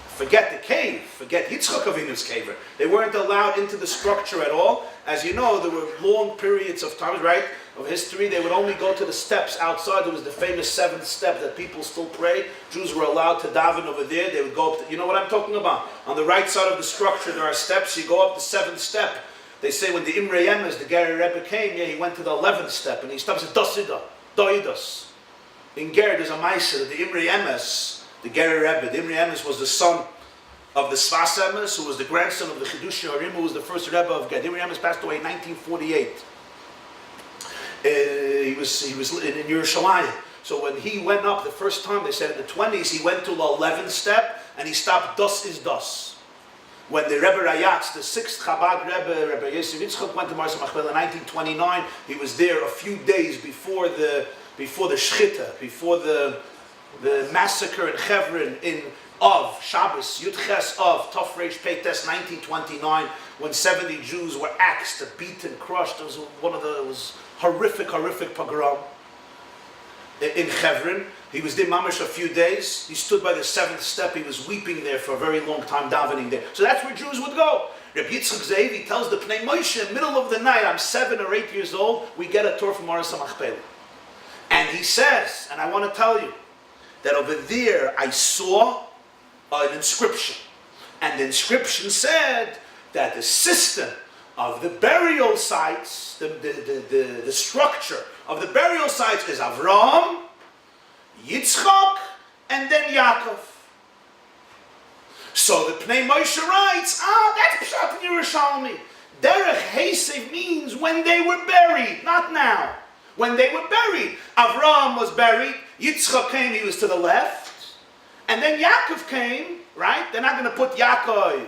Forget the cave, forget Yitzchak Avinu's cave. They weren't allowed into the structure at all. As you know, there were long periods of time, right, of history. They would only go to the steps outside. There was the famous 7th step that people still pray. Jews were allowed to daven over there. They would go up to, you know what I'm talking about? On the right side of the structure, there are steps. You go up the 7th step. They say when the Imre Emes, the Ger Rebbe came, he went to the 11th step, and he stops at Dosida, Doidos. In Ger, there's a Maisa, the Imre Emes, the Ger Rebbe. The Imre Emes was the son of the Sfas Emes, who was the grandson of the Chidushei Harim, who was the first Rebbe of Ger. The Imre Emes passed away in 1948. He was in Yerushalayim. So when he went up the first time, they said in the 20s, he went to the 11th step, and he stopped Das is Das. When the Rebbe Rayatz, the 6th Chabad Rebbe, Rabbi Yosef Rozen, went to Mearat Hamachpalah in 1929, he was there a few days before the Shchita, before the massacre in Hebron of Shabbos, Yudches of Tov Reish Peites, 1929, when 70 Jews were axed, beaten, crushed. It was it was horrific pogrom in Hebron. He was there mamash a few days. He stood by the 7th step. He was weeping there for a very long time, davening there. So that's where Jews would go. Rabbi Yitzchak Ze'evi tells the Pnei Moshe, in the middle of the night, I'm 7 or 8 years old, we get a tour from Mearat Hamachpalah. And he says, and I want to tell you, that over there I saw an inscription. And the inscription said that the system of the burial sites, the structure of the burial sites is Avraham, Yitzchak, and then Yaakov. So the Pnei Moshe writes, that's Pshat in Yerushalmi. Derech Hesev means when they were buried, not now. When they were buried. Avraham was buried, Yitzchak came, he was to the left, and then Yaakov came, right? They're not going to put Yaakov.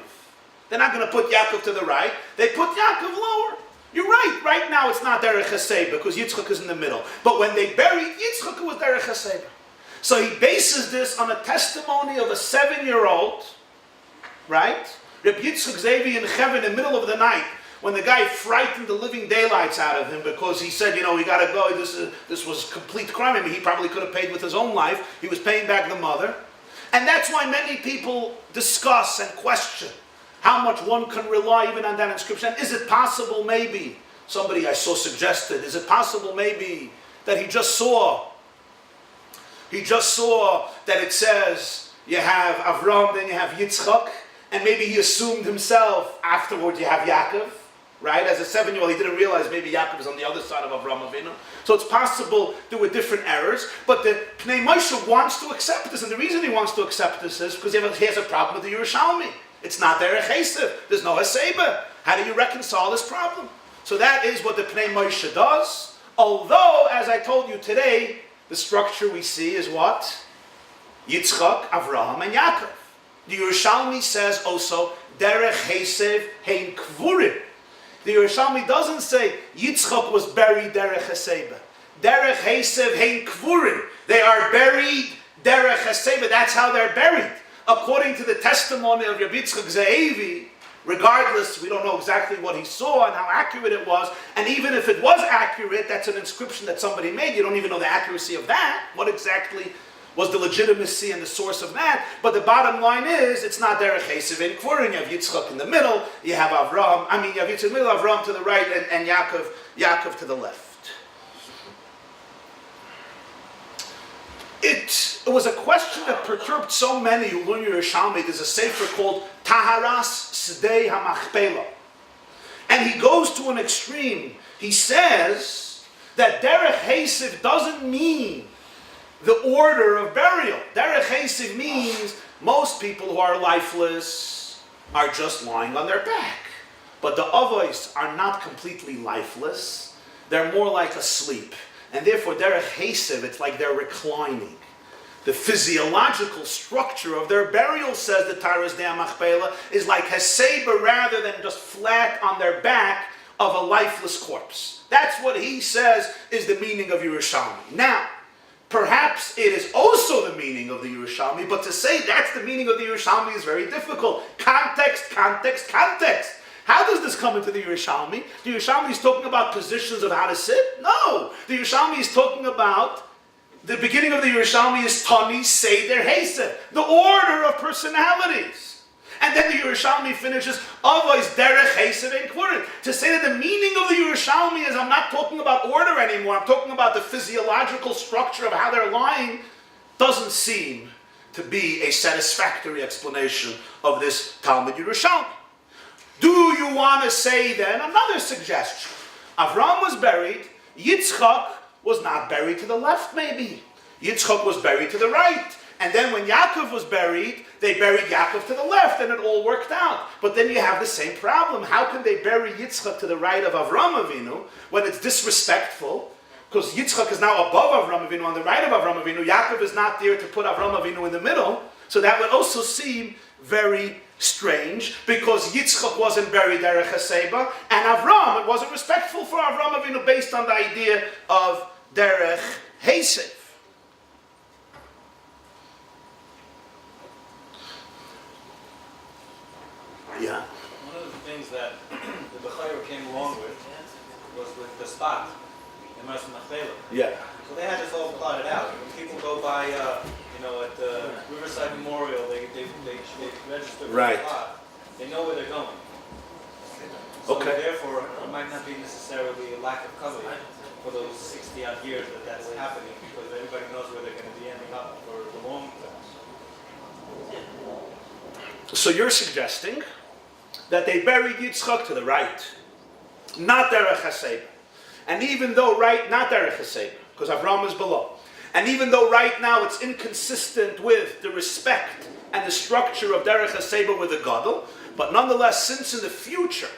They're not going to put Yaakov to the right. They put Yaakov lower. You're right. Right now it's not Derech Haseba because Yitzchak is in the middle. But when they buried Yitzchak, it was Derech Haseba. So he bases this on a testimony of a 7-year-old, right? Reb Yitzchak Zevi in Heaven in the middle of the night, when the guy frightened the living daylights out of him because he said, we got to go. This was complete crime. I mean, he probably could have paid with his own life. He was paying back the mother. And that's why many people discuss and question how much one can rely even on that inscription. Is it possible maybe, somebody I saw suggested, is it possible maybe that he just saw that it says you have Avram, then you have Yitzchak, and maybe he assumed himself afterward you have Yaakov, right? As a 7-year-old, he didn't realize maybe Yaakov is on the other side of Avram Avinu. So it's possible there were different errors, but the Pnei Moshe wants to accept this, and the reason he wants to accept this is because he has a problem with the Yerushalmi. It's not Derech Hesev. There's no Haseba. How do you reconcile this problem? So that is what the Pnei Moshe does. Although, as I told you today, the structure we see is what? Yitzchak, Avraham, and Yaakov. The Yerushalmi says also, Derech Hesev hein Kvurim. The Yerushalmi doesn't say Yitzchak was buried Derech Haseba. Derech Hesev hein Kvurim. They are buried Derech Haseba. That's how they're buried. According to the testimony of Rabbi Yitzchak Zevi, regardless, we don't know exactly what he saw and how accurate it was. And even if it was accurate, that's an inscription that somebody made. You don't even know the accuracy of that. What exactly was the legitimacy and the source of that? But the bottom line is, it's not Derech Hesev in Kvurim. You have Yitzchak in the middle. You have Avraham. You have Yitzchak in the middle, Avraham to the right, and Yaakov to the left. It was a question that perturbed so many who learn Yerushalmi. There's a sefer called Taharas Sdei HaMachpailah. And he goes to an extreme. He says that Derech Hesev doesn't mean the order of burial. Derech Hesev means most people who are lifeless are just lying on their back. But the Avos are not completely lifeless. They're more like asleep. And therefore, Derech Hesev, it's like they're reclining. The physiological structure of their burial, says the Taharas Sdei HaMachpailah, is like Haseba rather than just flat on their back of a lifeless corpse. That's what he says is the meaning of Yerushalmi. Now, perhaps it is also the meaning of the Yerushalmi, but to say that's the meaning of the Yerushalmi is very difficult. Context, context, context. How does this come into the Yerushalmi? The Yerushalmi is talking about positions of how to sit? No. The Yerushalmi is talking about, the beginning of the Yerushalmi is Tani, Seder, Hesev, the order of personalities. And then the Yerushalmi finishes, Avos, Derech, Hesev, and Kvurim. To say that the meaning of the Yerushalmi is I'm not talking about order anymore, I'm talking about the physiological structure of how they're lying, doesn't seem to be a satisfactory explanation of this Talmud Yerushalmi. Do you want to say then another suggestion? Avram was buried, Yitzchak was not buried to the left maybe. Yitzchak was buried to the right. And then when Yaakov was buried, they buried Yaakov to the left and it all worked out. But then you have the same problem. How can they bury Yitzchak to the right of Avram Avinu when it's disrespectful? Because Yitzchak is now above Avram Avinu, on the right of Avram Avinu. Yaakov is not there to put Avram Avinu in the middle. So that would also seem very strange, because Yitzchak wasn't buried Derech Haseba, and Avram, it wasn't respectful for Avram Avinu based on the idea of Derech Hesev. Yeah. One of the things that the Bechayr came along with was with the spot in Machpailah. Yeah. So they had this all plotted out. When people go by, at the Riverside Memorial, they register for the spot. They know where they're going. So therefore, it might not be necessarily a lack of cover for those 60-odd years that's happening, because everybody knows where they're going to be ending up for the long term. So you're suggesting that they buried Yitzchak to the right, not Derech HaSeiba. And even though not Derech HaSeiba, because Avraham is below. And even though right now it's inconsistent with the respect and the structure of Derech HaSeiba with the Gadol, but nonetheless, since in the future,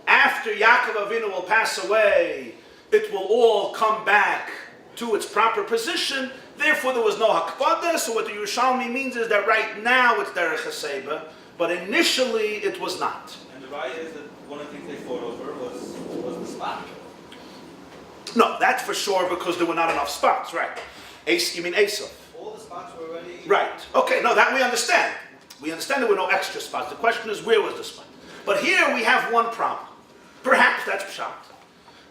after Yaakov Avinu will pass away, it will all come back to its proper position. Therefore, there was no hakpada. So what the Yerushalmi means is that right now it's Derech HaSeiba, but initially it was not. And the Raya is that one of the things they fought over was the spot. No, that's for sure because there were not enough spots, right? You mean Esav? All the spots were already... Right. Okay, no, that we understand. We understand there were no extra spots. The question is, where was the spot? But here we have one problem. Perhaps that's pshat.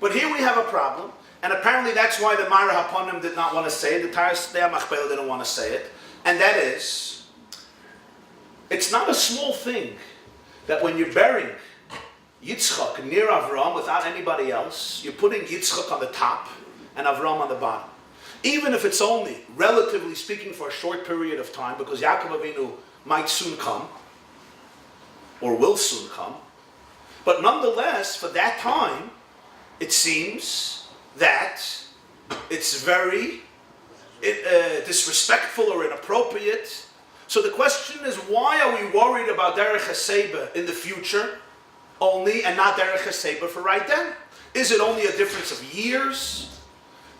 But here we have a problem, and apparently that's why the Mearat Hamachpalah did not want to say it. The Machpailah didn't want to say it. And that is, it's not a small thing that when you're burying Yitzchak near Avram without anybody else, you're putting Yitzchak on the top and Avram on the bottom. Even if it's only, relatively speaking, for a short period of time, because Yaakov Avinu might soon come, or will soon come. But nonetheless, for that time, it seems that it's very disrespectful or inappropriate. So the question is, why are we worried about Derech HaSeiba in the future only and not Derech HaSeiba for right then? Is it only a difference of years?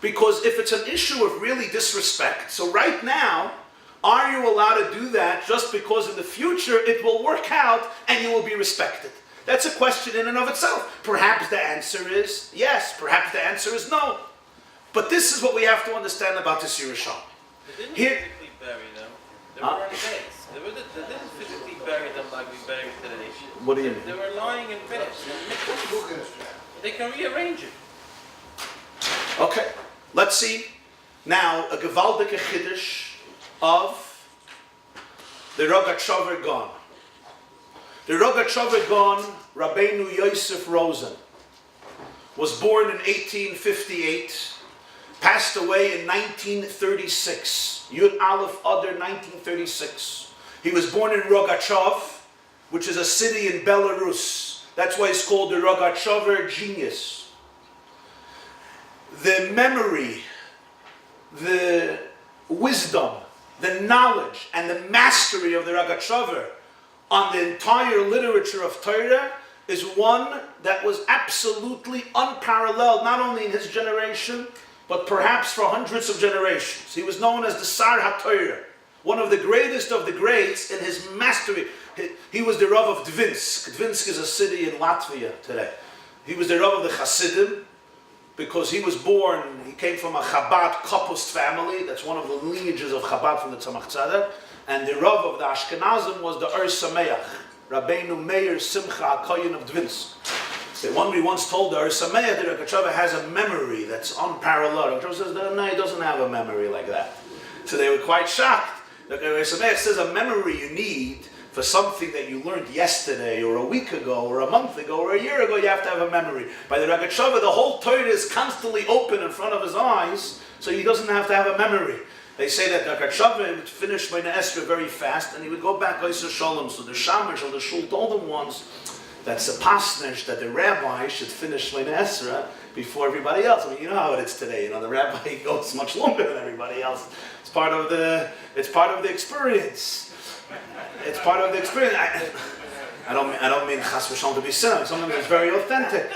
Because if it's an issue of really disrespect, so right now, are you allowed to do that just because in the future it will work out and you will be respected? That's a question in and of itself. Perhaps the answer is yes, perhaps the answer is no. But this is what we have to understand about this Yerushalmi. They didn't Here, physically bury them. They were in beds. They didn't physically bury them like we bury today. What do you mean? They were lying in beds. They can rearrange it. Okay, let's see now a gewaldige chiddush of the Rogatchover Gaon. The Rogatchover Gaon, Rabbi Yosef Rozen, was born in 1858, passed away in 1936, Yud Aleph Adar 1936. He was born in Rogatchov, which is a city in Belarus. That's why it's called the Rogatchover Genius. The memory, the wisdom, the knowledge, and the mastery of the Rogatchover on the entire literature of Torah is one that was absolutely unparalleled, not only in his generation, but perhaps for hundreds of generations. He was known as the Sar HaTorah, one of the greatest of the greats in his mastery. He was the Rav of Dvinsk. Dvinsk is a city in Latvia today. He was the Rav of the Hasidim, because he was born, he came from a Chabad Kopust family. That's one of the lineages of Chabad from the Tzemach Tzedek. And the Rav of the Ashkenazim was the Ur Sameach, Rabbeinu Meir Simcha HaKoyin of Dvinsk. We once told the Ur Sameach that Rogatchover has a memory that's unparalleled. Rogatchover says, no, he doesn't have a memory like that. So they were quite shocked. The Ur Sameach says a memory you need for something that you learned yesterday, or a week ago, or a month ago, or a year ago, you have to have a memory. By the Rogatchover, the whole Torah is constantly open in front of his eyes, so he doesn't have to have a memory. They say that Rogatchover would finish Bnei Esra very fast, and he would go back Oysa Shalom. So the Shamash or the Shul told him once that's a pasnish that the rabbi should finish Bnei Esra before everybody else. I mean, you know how it is today. You know, the rabbi goes much longer than everybody else. It's part of the experience. It's part of the experience. I don't mean chas v'shalom to be cynical. Something that's very authentic.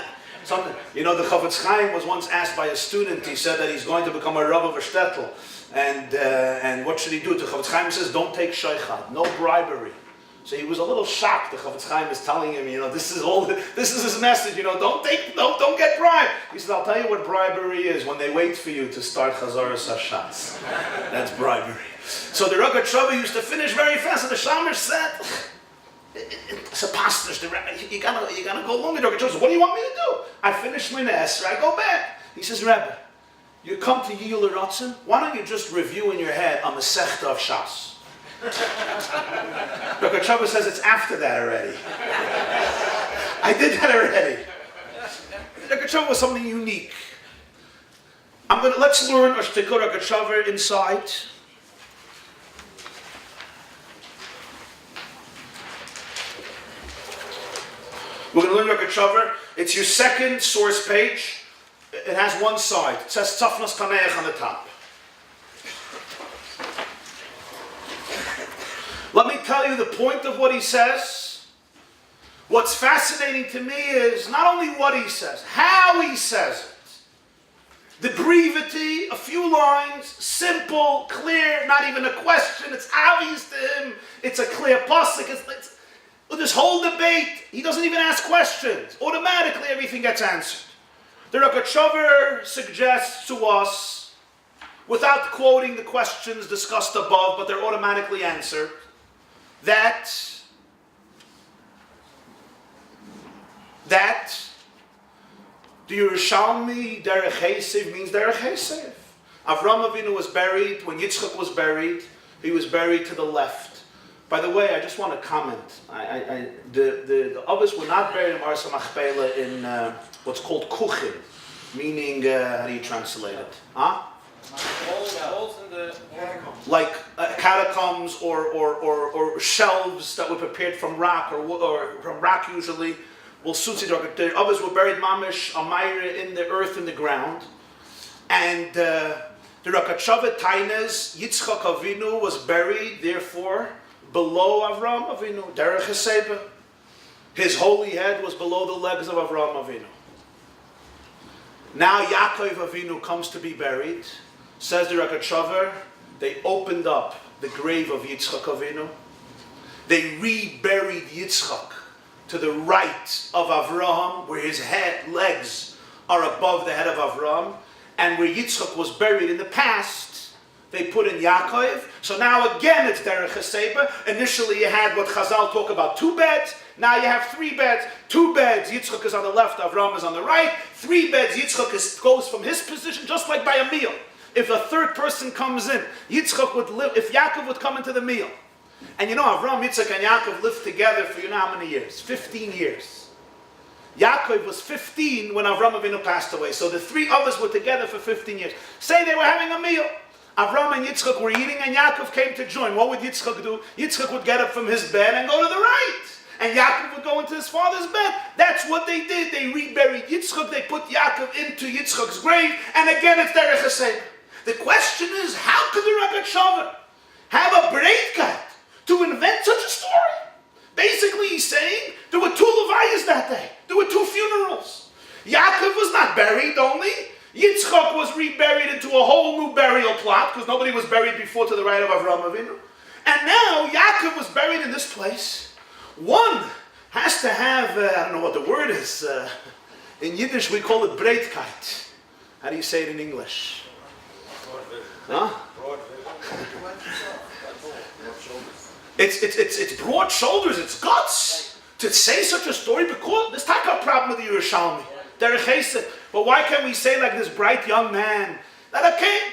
You know, the Chofetz Chaim was once asked by a student. He said that he's going to become a Rav of a shtetl, and what should he do? The Chofetz Chaim says, don't take shaychat, no bribery. So he was a little shocked. The Chofetz Chaim is telling him, you know, this is his message. You know, don't get bribed. He said, I'll tell you what bribery is when they wait for you to start Chazaras Hashatz. That's bribery. So the Rogatchover used to finish very fast, and the Shamash said, it's a pasnish. You gotta go longer. The Rogatchover said, what do you want me to do? I finish my Esra, I go back. He says, Rebbe, you come to Yiyul Ratzon, why don't you just review in your head on the Sechta of Shas? Rogatchover says it's after that already. I did that already. Rogatchover was something unique. Let's learn Ashtikor Rogatchover inside. We're going to learn Rogatchover. It's your second source page. It has one side. It says Tzafnas Kaneach on the top. Let me tell you the point of what he says. What's fascinating to me is not only what he says, how he says it. The brevity, a few lines, simple, clear, not even a question. It's obvious to him. It's a clear pasuk. It's this whole debate, he doesn't even ask questions. Automatically, everything gets answered. The Rogatchover suggests to us, without quoting the questions discussed above, but they're automatically answered, that the Yerushalmi Derech Hasev means Derech Hasev. Avram Avinu was buried, when Yitzchak was buried, he was buried to the left. By the way, I just want to comment. The Avos were not buried in Mearat Hamachpalah in what's called kuchin, meaning, how do you translate it? Huh? Holes in the Like catacombs or shelves that were prepared from rock or from rock usually. Well, the others were buried mamish amayre in the earth in the ground, and the Rogatchover Taines Yitzchak Avinu was buried therefore below Avram Avinu derech haseba. His holy head was below the legs of Avram Avinu. Now Yaakov Avinu comes to be buried. Says the Rogatchover, they opened up the grave of Yitzchak Avinu. They reburied Yitzchak to the right of Avraham, where his legs are above the head of Avraham, and where Yitzchak was buried in the past, they put in Yaakov. So now again it's derech haseba. Initially you had what Chazal talk about 2 beds. Now you have 3 beds. 2 beds, Yitzchak is on the left, Avraham is on the right. 3 beds, Yitzchak goes from his position, just like by a meal. If a third person comes in, Yitzchak would live, if Yaakov would come into the meal. And you know, Avram, Yitzchak, and Yaakov lived together for you know how many years? 15 years. Yaakov was 15 when Avram Avinu passed away. So the 3 others were together for 15 years. Say they were having a meal. Avram and Yitzchak were eating and Yaakov came to join. What would Yitzchak do? Yitzchak would get up from his bed and go to the right. And Yaakov would go into his father's bed. That's what they did. They reburied Yitzchak. They put Yaakov into Yitzchak's grave. And again, it's derech haseba. The question is, how could the Rogatchover have a breitkeit to invent such a story? Basically, he's saying there were 2 levayas that day. There were 2 funerals. Yaakov was not buried only. Yitzchak was reburied into a whole new burial plot because nobody was buried before to the right of Avram Avinu. And now Yaakov was buried in this place. One has to have, I don't know what the word is. In Yiddish, we call it breitkeit. How do you say it in English? Huh? It's broad shoulders, it's guts to say such a story because there's not a problem with the Yerushalmi. But why can't we say like this bright young man that okay,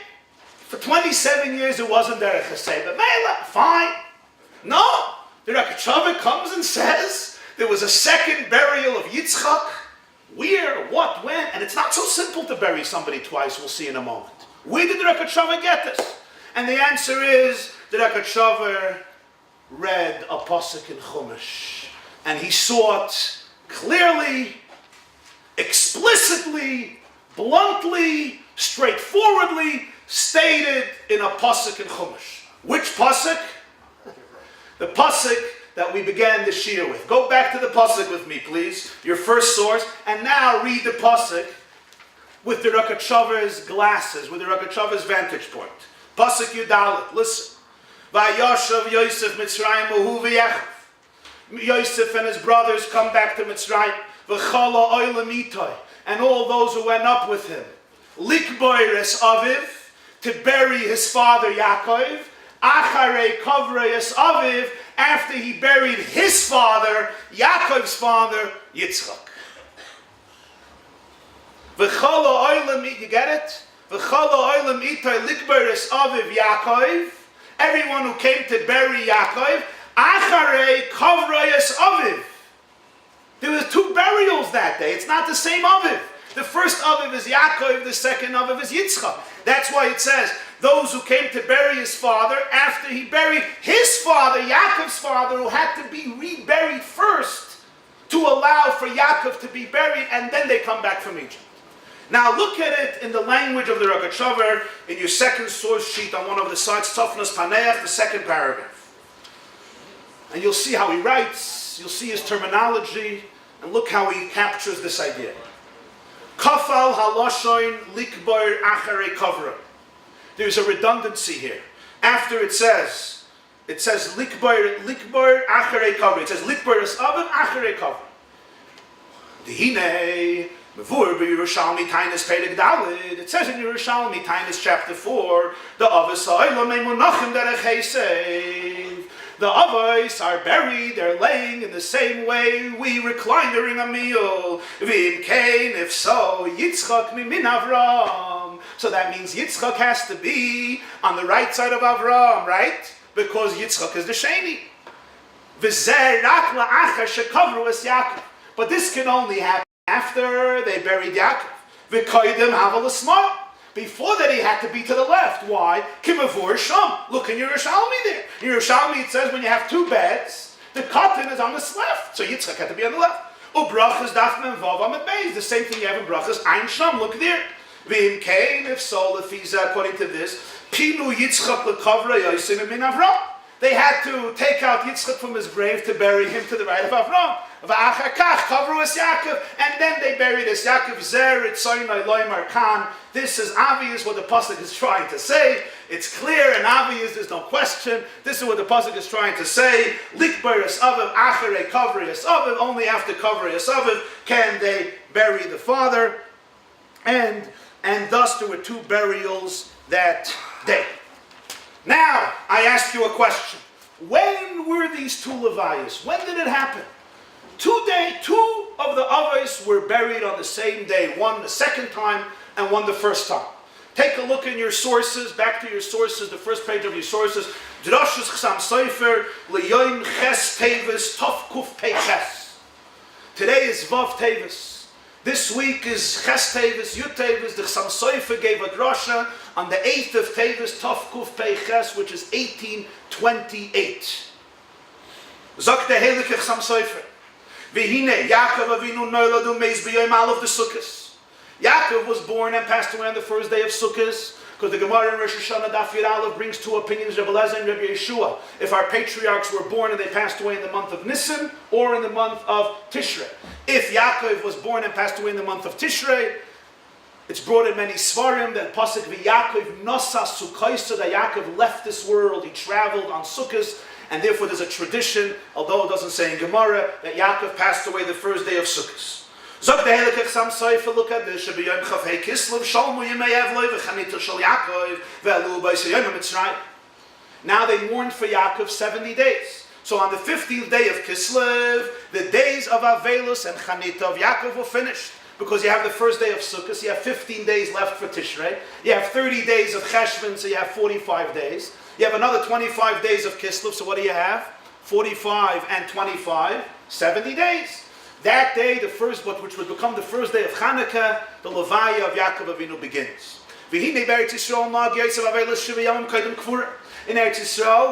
for 27 years it wasn't derech haseba, but fine. No, the Rogatchover comes and says there was a second burial of Yitzchak. Where, what, when, and it's not so simple to bury somebody twice. We'll see in a moment. Where did the Rogatchover get this? And the answer is the Rogatchover read a pasuk in Chumash, and he saw it clearly, explicitly, bluntly, straightforwardly stated in a pasuk in Chumash. Which pasuk? The pasuk that we began the shir with. Go back to the pasuk with me, please. Your first source, and now read the pasuk with the Rogatchover's glasses, with the Rogatchover's vantage point. Pasuk Yudalit. Listen. Vayechi Yosef Mitzrayim uhu v'Yaakov. Yosef and his brothers come back to Mitzrayim. V'chala oilam itay, and all those who went up with him. Likboires aviv, to bury his father Yaakov. Acharei kavreis aviv, after he buried his father, Yaakov's father, Yitzchak. V'chala oilam, you get it? V'chala oilam itay likboires aviv Yaakov. Everyone who came to bury Yaakov, acharei kavreis aviv. There were 2 burials that day. It's not the same aviv. The first aviv is Yaakov, the second aviv is Yitzchak. That's why it says, those who came to bury his father, after he buried his father, Yaakov's father, who had to be reburied first, to allow for Yaakov to be buried, and then they come back from Egypt. Now look at it in the language of the Rogatchover, in your second source sheet on one of the sides, Tzofnas Paneach, the second paragraph. And you'll see how he writes, you'll see his terminology, and look how he captures this idea. Kafal haloshoin likbar acharei kavra. There's a redundancy here. After it says likbar acharei kavra. It says likbar es aviv acharei kavra. Dehine mevur b'Yerushalmi Tainis Perek Daled. It says in Yerushalmi Tainis chapter 4, the Avos ha'olam emunachim derech Hastened. The Avos are buried, they're laying in the same way we recline during a meal. V'im kein, if so, Yitzchak mimin Avram. So that means Yitzchak has to be on the right side of Avram, right? Because Yitzchak is the Sheni. V'zeh rak la'achar shekavru es Yaakov. But this can only happen after they buried Yaakov. V'koydem havel l'smar. Before that, he had to be to the left. Why? Kimavur Sham. Look in Yerushalmi there. In Yerushalmi, it says when you have two beds, the cotton is on the left. So Yitzchak had to be on the left. Ubrachas dafmen vav amid beis. The same thing you have in brachas ein sham. Look there. V'im kein, if so, lefiza, according to this, pinu Yitzchak lekavra yosim min Avram. They had to take out Yitzchak from his grave to bury him to the right of Avram. V'achar kach kavru es Yaakov, and then they buried es Yaakov. Zer itzoynai loymar kan. This is obvious what the pasuk is trying to say. It's clear and obvious. There's no question. This is what the pasuk is trying to say. Likbar es aviv acharei kavri es aviv. Only after kavri es aviv can they bury the father, and thus there were two burials that day. Now, I ask you a question. When were these two Levias? When did it happen? Two of the Avos were buried on the same day. One the second time and one the first time. Take a look in your sources, back to your sources, the first page of your sources. Drashus Chsam Sofer, Leyoim Ches Tevis, Tov Kuf Pei Ches. Today is Vav Tevis. This week is Ches Tevis, Yud Tevis. The Chsam Sofer gave a drasha on the 8th of Tevis, Tov Kuf Pei Ches, which is 1828. Zok the Heilige Chsam Sofer. V'hine, Yaakov Avinu noiladu meis b'yoyim alav the Sukkos. Yaakov was born and passed away on the first day of Sukkos, because the Gemara in Rosh Hashanah Daf Yud Aleph brings two opinions, Rabbi Lezer and Rabbi Yeshua. If our patriarchs were born and they passed away in the month of Nisan, or in the month of Tishrei. If Yaakov was born and passed away in the month of Tishrei, it's brought in many svarim that pasuk v'Yaakov nosa Sukkos, that Yaakov left this world, he traveled on Sukkos, and therefore there's a tradition, although it doesn't say in Gemara, that Yaakov passed away the first day of Sukkos. Zok the Heilige Chsam Sofer, look at this. Shebiyom Chafei Kislev Shalmu Yimei Evloi v'Chanito Shel Yaakov ve'Elu B'Yisayim Mitzrayim. Now they mourned for Yaakov 70 days. So on the 15th day of Kislev, the days of Avelus and Chanita of Yaakov were finished. Because you have the first day of Sukkot, you have 15 days left for Tishrei. You have 30 days of Cheshvan, so you have 45 days. You have another 25 days of Kislev, so what do you have? 45 and 25, 70 days. That day, the first, which would become the first day of Chanukah, the Levaya of Yaakov Avinu begins. In Eretz Yisrael,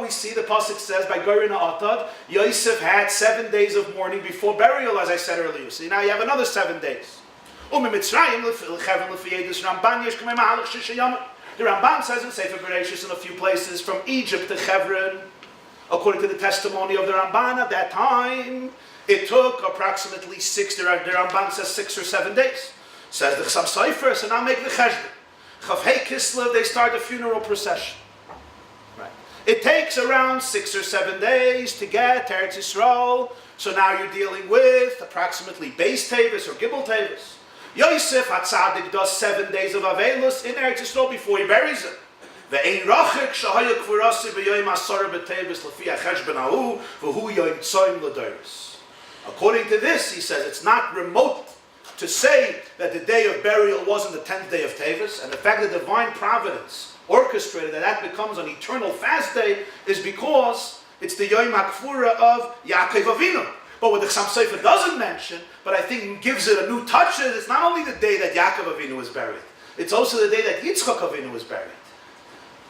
we see the pasuk says by Gorin Atad, Yosef had 7 days of mourning before burial, as I said earlier. So now you have another 7 days. The Ramban says in Sefer Bereshis in a few places, from Egypt to Hebron, according to the testimony of the Ramban at that time, it took approximately the Ramban says 6 or 7 days. Says the Chsam Sofer, so now make the Cheshbon. Chavhei Kislev, they start the funeral procession. Right. It takes around 6 or 7 days to get to Eretz Yisrael, so now you're dealing with approximately Beis Tevis or Gibel Tevis. Yosef HaTzadik does 7 days of Avelus in Eretz Yisrael before he buries him. Ve'ein rachik shahaya k'vurasi b'yoyim asara b'tevis l'fi ha'cheshbon ha'u v'hu yoyim tzoyim l'doros. According to this, he says, it's not remote to say that the day of burial wasn't the 10th day of Tevis, and the fact that divine providence orchestrated that becomes an eternal fast day is because it's the Yom HaKfura of Yaakov Avinu. But what the Chsam Sofer doesn't mention, but I think gives it a new touch, is it's not only the day that Yaakov Avinu was buried, it's also the day that Yitzchak Avinu was buried.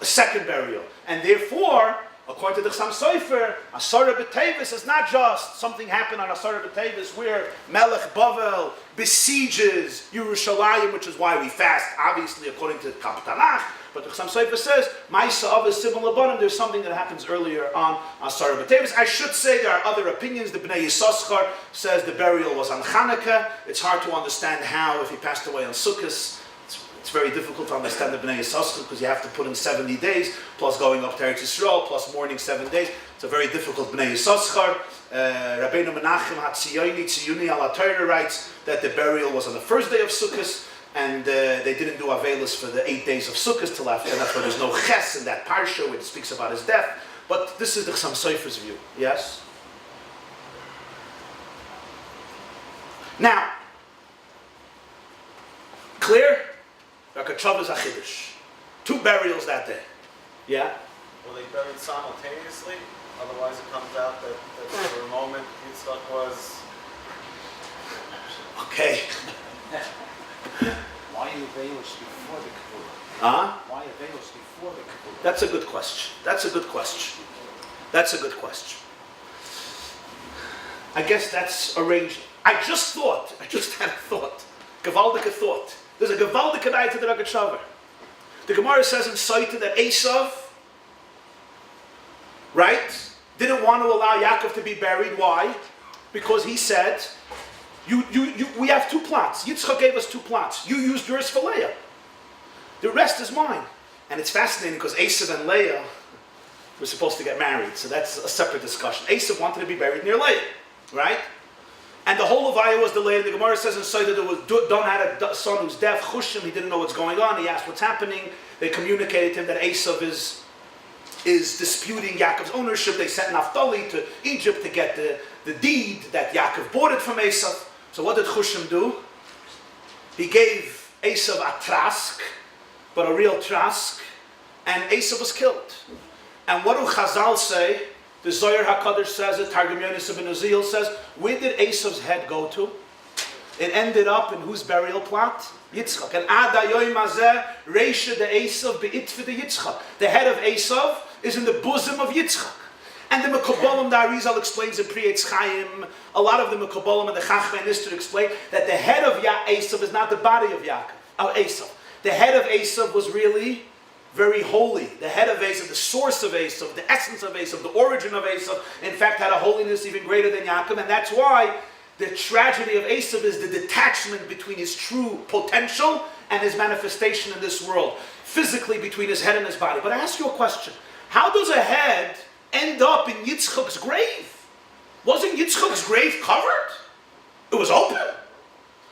A second burial. And therefore, according to the Chassam Sofer, Asara B'Tevis is not just something happened on Asara B'Tevis where Melech Bavel besieges Yerushalayim, which is why we fast, obviously, according to Tanakh. But the Chassam Sofer says, Ma'isa Avos Simon Labanim, there's something that happens earlier on Asara B'Tevis. I should say there are other opinions. The Bnei Yissaschar says the burial was on Chanukah. It's hard to understand how, if he passed away on Sukkot. It's very difficult to understand the Bnei Yissaschar because you have to put in 70 days, plus going up to Eretz Yisrael, plus mourning 7 days. It's a very difficult Bnei Yissaschar. Rabbeinu Menachem Tziyuni al HaTorah writes that the burial was on the first day of Sukkot, and they didn't do Avelis for the 8 days of Sukkot till after, and that's why there's no Ches in that parsha which speaks about his death. But this is the Chassam Sofer's view. Yes? Now, clear? Rogatchover is a chiddush. 2 burials that day. Yeah? Were they buried simultaneously? Otherwise it comes out that for a moment Yitzchak was... Okay. Why Avos before the Kavua? Huh? Why Avos before the Kavua? That's a good question. That's a good question. That's a good question. I guess that's arranged. I just had a thought. Gewaldike thought. There's a gewaldike eye to the Rogatchover. The Gemara says in Saita that Esav, right, didn't want to allow Yaakov to be buried. Why? Because he said, we have 2 plots. Yitzchak gave us 2 plots. You used yours for Leah. The rest is mine. And it's fascinating because Esav and Leah were supposed to get married. So that's a separate discussion. Esav wanted to be buried near Leah, right? And the whole of Iowa was delayed. The Gemara says in Saita there was Don had a son who's deaf, Chushim. He didn't know what's going on. He asked what's happening. They communicated to him that Esav is disputing Yaakov's ownership. They sent Naphtali to Egypt to get the deed that Yaakov bought it from Esav. So what did Chushim do? He gave Esav a trask, but a real trask, and Esav was killed. And what do Chazal say? The Zyre HaKadosh says it, Targum Yonis ibn Uziel says, where did Esav's head go to? It ended up in whose burial plot? Yitzchak. And Adayoy Mazeh, Reisha de Esav be'itfe de Yitzchak. The head of Esav is in the bosom of Yitzchak. And the Mekabolim, the Arizal explains in Pri Eitz Chaim, a lot of the Mekabolim and the Chachmei Nistur explain that the head of Esav is not the body of Esav. The head of Esav was really very holy. The head of Esav, the source of Esav, the essence of Esav, the origin of Esav, in fact had a holiness even greater than Yaakov, and that's why the tragedy of Esav is the detachment between his true potential and his manifestation in this world, physically between his head and his body. But I ask you a question. How does a head end up in Yitzchak's grave? Wasn't Yitzchak's grave covered? It was open.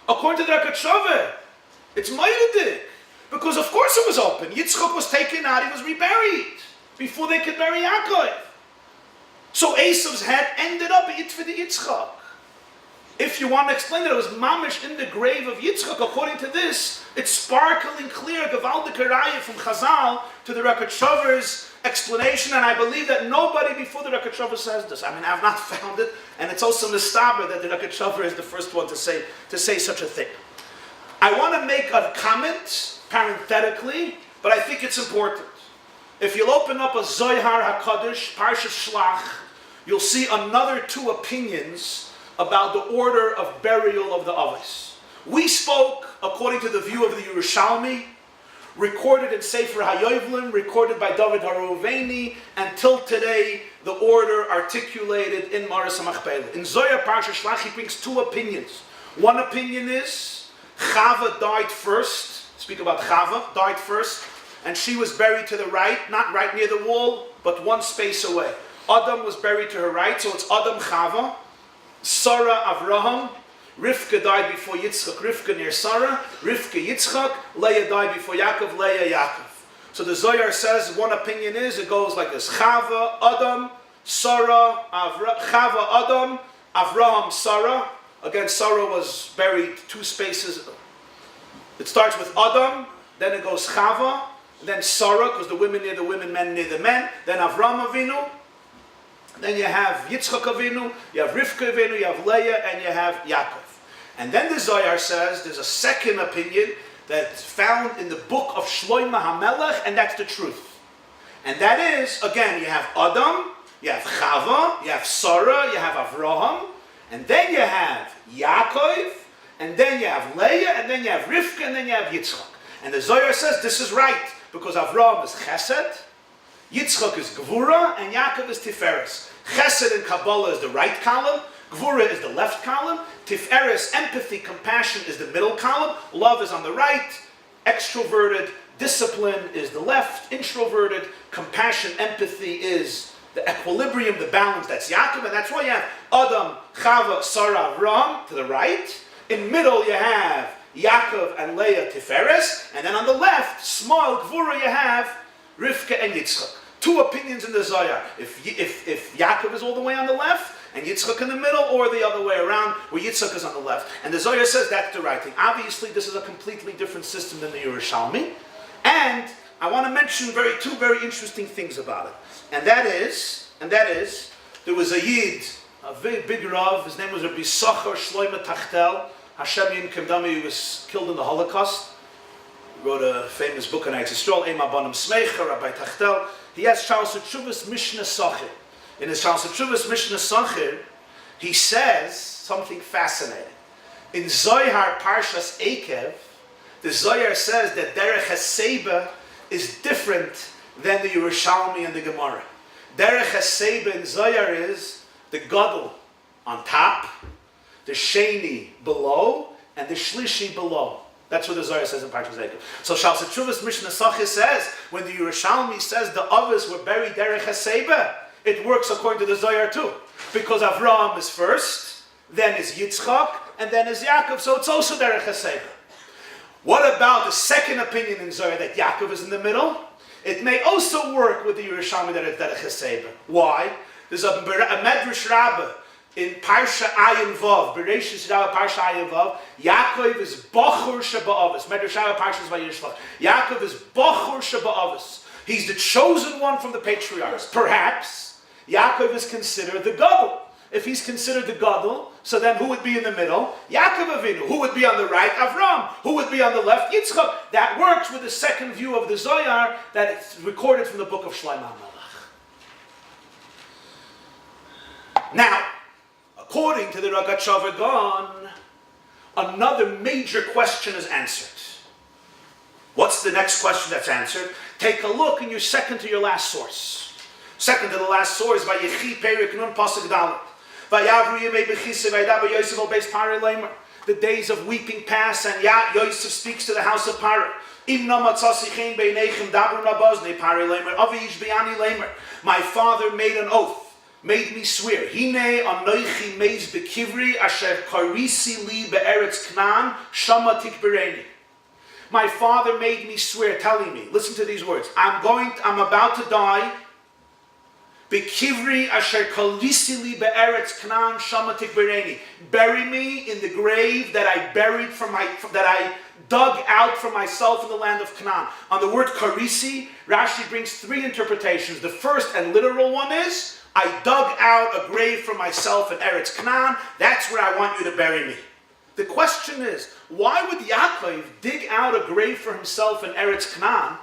According to the Rogatchover, it's Meiradik. Because of course it was open. Yitzchak was taken out, he was reburied before they could bury Yaakov. So Esav's head ended up in Itfid Yitzchak. If you want to explain that it was mamish in the grave of Yitzchak, according to this, it's sparkling clear, Gevaldik Raya from Chazal to the Rogatchover's explanation, and I believe that nobody before the Rogatchover says this. I mean, I've not found it, and it's also mistaber that the Rogatchover is the first one to say such a thing. I want to make a comment, parenthetically, but I think it's important. If you'll open up a Zohar HaKadosh, Parshat Shlach, you'll see another 2 opinions about the order of burial of the Avos. We spoke according to the view of the Yerushalmi, recorded in Sefer HaYovlim, recorded by David HaRouveni, until today, the order articulated in Mearat Hamachpalah. In Zohar Parshat Shlach, he brings 2 opinions. One opinion is Cava died first. Speak about Cava, died first, and she was buried to the right, not right near the wall, but 1 space away. Adam was buried to her right, so it's Adam Cava, Sarah Avraham, Rifka died before Yitzchak, Rifka near Sarah, Rifka Yitzchak, Leah died before Yaakov, Leah Yaakov. So the Zohar says, one opinion is, it goes like this: Cava, Adam, Sarah, Cava, Adam, Avraham, Sarah. Again, Sarah was buried 2 spaces. It starts with Adam, then it goes Cava, then Sarah, because the women near the women, men near the men, then Avram Avinu, then you have Yitzchak Avinu, you have Rifka Avinu, you have Leah, and you have Yaakov. And then the Zohar says there's a second opinion that's found in the book of Shlomo HaMelech, and that's the truth. And that is, again, you have Adam, you have Cava, you have Sura, you have Avraham, and then you have Yaakov, and then you have Leah, and then you have Rifka, and then you have Yitzchak. And the Zyre says this is right, because Avraham is Chesed, Yitzchak is Gvura, and Yaakov is Tiferes. Chesed in Kabbalah is the right column, Gvura is the left column, Tiferes, empathy, compassion is the middle column, love is on the right, extroverted, discipline is the left, introverted, compassion, empathy is the equilibrium, the balance, that's Yaakov, and that's why you have Adam, Cava, Sarah, Avraham to the right. In middle you have Yaakov and Leah, Tiferes, and then on the left, small Gvura, you have Rifka and Yitzchak. Two opinions in the Zyre. If Yaakov is all the way on the left, and Yitzchak in the middle, or the other way around, where Yitzchak is on the left. And the Zyre says that's the right thing. Obviously, this is a completely different system than the Yerushalmi. And I want to mention two very interesting things about it. And that is, there was a Yid, a very big Rav, his name was Rabbi Socher Shloime Tachtel, Hashem Yinkem Dami, he was killed in the Holocaust. He wrote a famous book on Eretz Yisrael, Ema Bonim Smecha, Rabbi Tachtel. He has Charles Tshuvas Mishnah Socher. In his Charles Tshuvas Mishnah Socher, he says something fascinating. In Zohar Parshas Eikev, the Zohar says that Derech HaSeba is different than the Yerushalmi and the Gemara. Derech HaSeba in Zohar is the Gadol on top, the Sheni below, and the Shlishi below. That's what the Zohar says in Parshas Eikev. So Shal Tshuvas Mishnah Socher says, when the Yerushalmi says the Avos were buried Derech HaSeba, it works according to the Zohar too. Because Avraham is first, then is Yitzchak, and then is Yaakov. So it's also Derech HaSeba. What about the second opinion in Zohar that Yaakov is in the middle? It may also work with the Yerushalmi that it's Derech HaSeba. Why? There's a Medrash Rabbah in Parsha Ayin Vav, Bereshis Rabbah Parsha Ayin Vav. Yaakov is Bachur Sheba'avos. Medrash Rabbah Parshas Vayishlach. Yaakov is Bachur Sheba'avos. He's the chosen one from the patriarchs. Perhaps Yaakov is considered the Gadol. If he's considered the Gadol, so then who would be in the middle? Yaakov Avinu. Who would be on the right? Avram. Who would be on the left? Yitzchak. That works with the second view of the Zohar that it's recorded from the book of Shlomo HaMelech. Now, according to the Rogatchover Gaon, another major question is answered. What's the next question that's answered? Take a look in your second to your last source. Second to the last source, Vayechi Perik Nun Pasuk Dalet. Vayavru Yemei Bechise Vaydaba Yosef Al Beis Pari Leimer. The days of weeping pass, and Yosef speaks to the house of Pari. Im no matzasichein beinechem dabru nabazne Pari Leimer. Avi Yish Beyani Leimer. My father made an oath, made me swear. Hine anoichi meiz bekivri asher karisi li be'eretz Knan shama tikbereni. My father made me swear, telling me, listen to these words, I'm about to die. Bekivri asher kalisi li be'eretz Knan shama tikbereni. Bury me in the grave that I dug out for myself in the land of Canaan. On the word karisi, Rashi brings three interpretations. The first and literal one is, I dug out a grave for myself in Eretz Canaan. That's where I want you to bury me. The question is, why would Yaakov dig out a grave for himself in Eretz Canaan?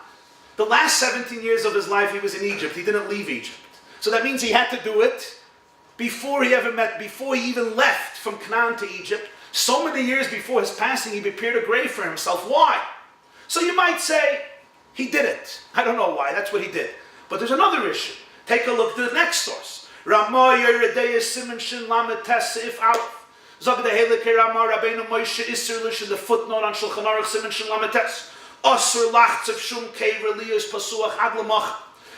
The last 17 years of his life he was in Egypt. He didn't leave Egypt. So that means he had to do it before he even left from Canaan to Egypt. So many years before his passing, he prepared a grave for himself. Why? So you might say, he did it. I don't know why, that's what he did. But there's another issue. Take a look at the next source. Ramah Yeredeya Siman Shin Lamed Tes Seif Aleph. Zog the Helike Ramah Rabbeinu Moshe Isser Lish in the footnote on Shulchan Aruch Siman Shin Lamed Tes. Asur Lachtzev Shum Kever Liyos Pasuach Ad Lamach.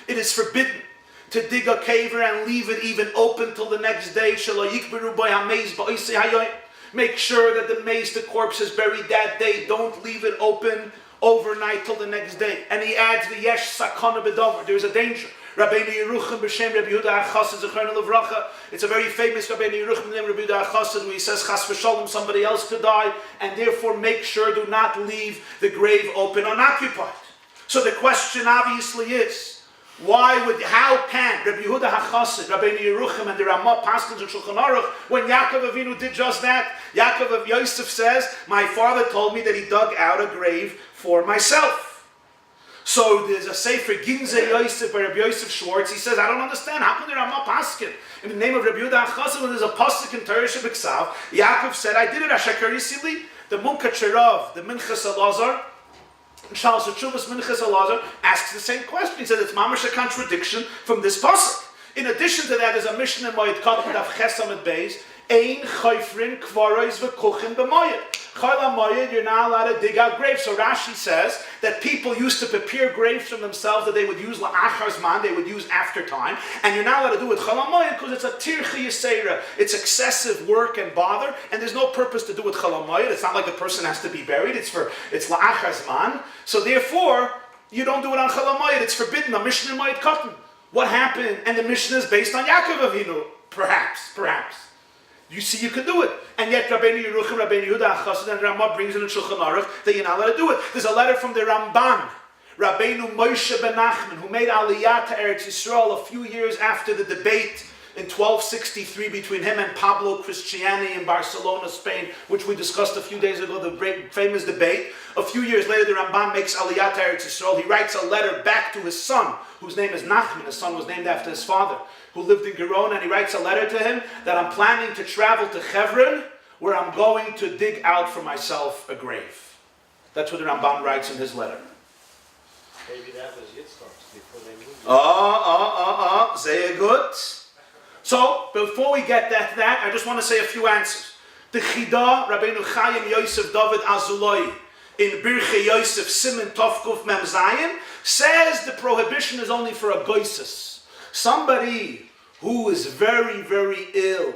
It is forbidden to dig a caver and leave it even open till the next day. Shelo Yikberu Boy HaMeiz Ba'isei Hayoyim. Make sure that the mace, the corpse, is buried that day. Don't leave it open overnight till the next day. And he adds the yesh sakana bedover. There is a danger. Rabbeinu Yeruchim b'shem Rabbi Yehuda HaChassid Zechron Levracha. It's a very famous Rabbeinu Yeruchim named Rabbi Yehuda HaChassid, where he says chas v'sholem, somebody else could die, and therefore make sure do not leave the grave open unoccupied. So the question obviously is, how can Rabbi Yehuda HaChassid, Rabbeinu Yeruchim, and the Ramah Paskins and Shulchan Aruch, when Yaakov Avinu did just that? Yaakov of Yosef says, my father told me that he dug out a grave for myself. So there's a Sefer Ginze Yosef by Rabbi Yosef Schwartz. He says, I don't understand. How can the Ramah paskin in the name of Rabbi Yehuda HaChassid when there's a pasuk in Torah Shebeksav? Yaakov said, I did it. Ashakarisili, the Munkat Sherav, the Minchas Elazar, Charles Chuvas Minchas Elazar asks the same question. He says it's mamash a contradiction from this pasuk. In addition to that, there's a Mishnah in Moed Katan of Chesamid Beis. Ein chayfrin kvarois v'kuchin b'moyed. Chayla moyed, you're not allowed to dig out graves. So Rashi says that people used to prepare graves for themselves that they would use la'achar zman, they would use after time, and you're not allowed to do it chayla moyed because it's a tirchi yisera. It's excessive work and bother, and there's no purpose to do it chayla moyed. It's not like the person has to be buried. It's la'achar zman. So therefore, you don't do it on chayla moyed. It's forbidden. A Mishnah in Moed Katan. What happened? And the Mishnah is based on Yaakov Avinu. Perhaps. You see, you can do it. And yet, Rabbeinu Yeruchim, Rabbeinu Yehuda HaChassid, and Ramah brings in Shulchan Aruch that you're not allowed to do it. There's a letter from the Ramban, Rabbeinu Moshe ben Nachman, who made Aliyah to Eretz Yisrael a few years after the debate in 1263 between him and Pablo Cristiani in Barcelona, Spain, which we discussed a few days ago, the great famous debate. A few years later, the Ramban makes Aliyah to Eretz Yisrael. He writes a letter back to his son, whose name is Nachman. His son was named after his father, who lived in Gerona, and he writes a letter to him that I'm planning to travel to Hebron, where I'm going to dig out for myself a grave. That's what the Ramban writes in his letter. Maybe that was Yitzchak's before they moved. Very good. So, before we get that, I just want to say a few answers. The Chida, Rabbeinu Chaim Yosef David Azuloi, in Birchei Yosef Simen Tovkuf Mem Zayin, says the prohibition is only for a goisus. Somebody who is very, very ill,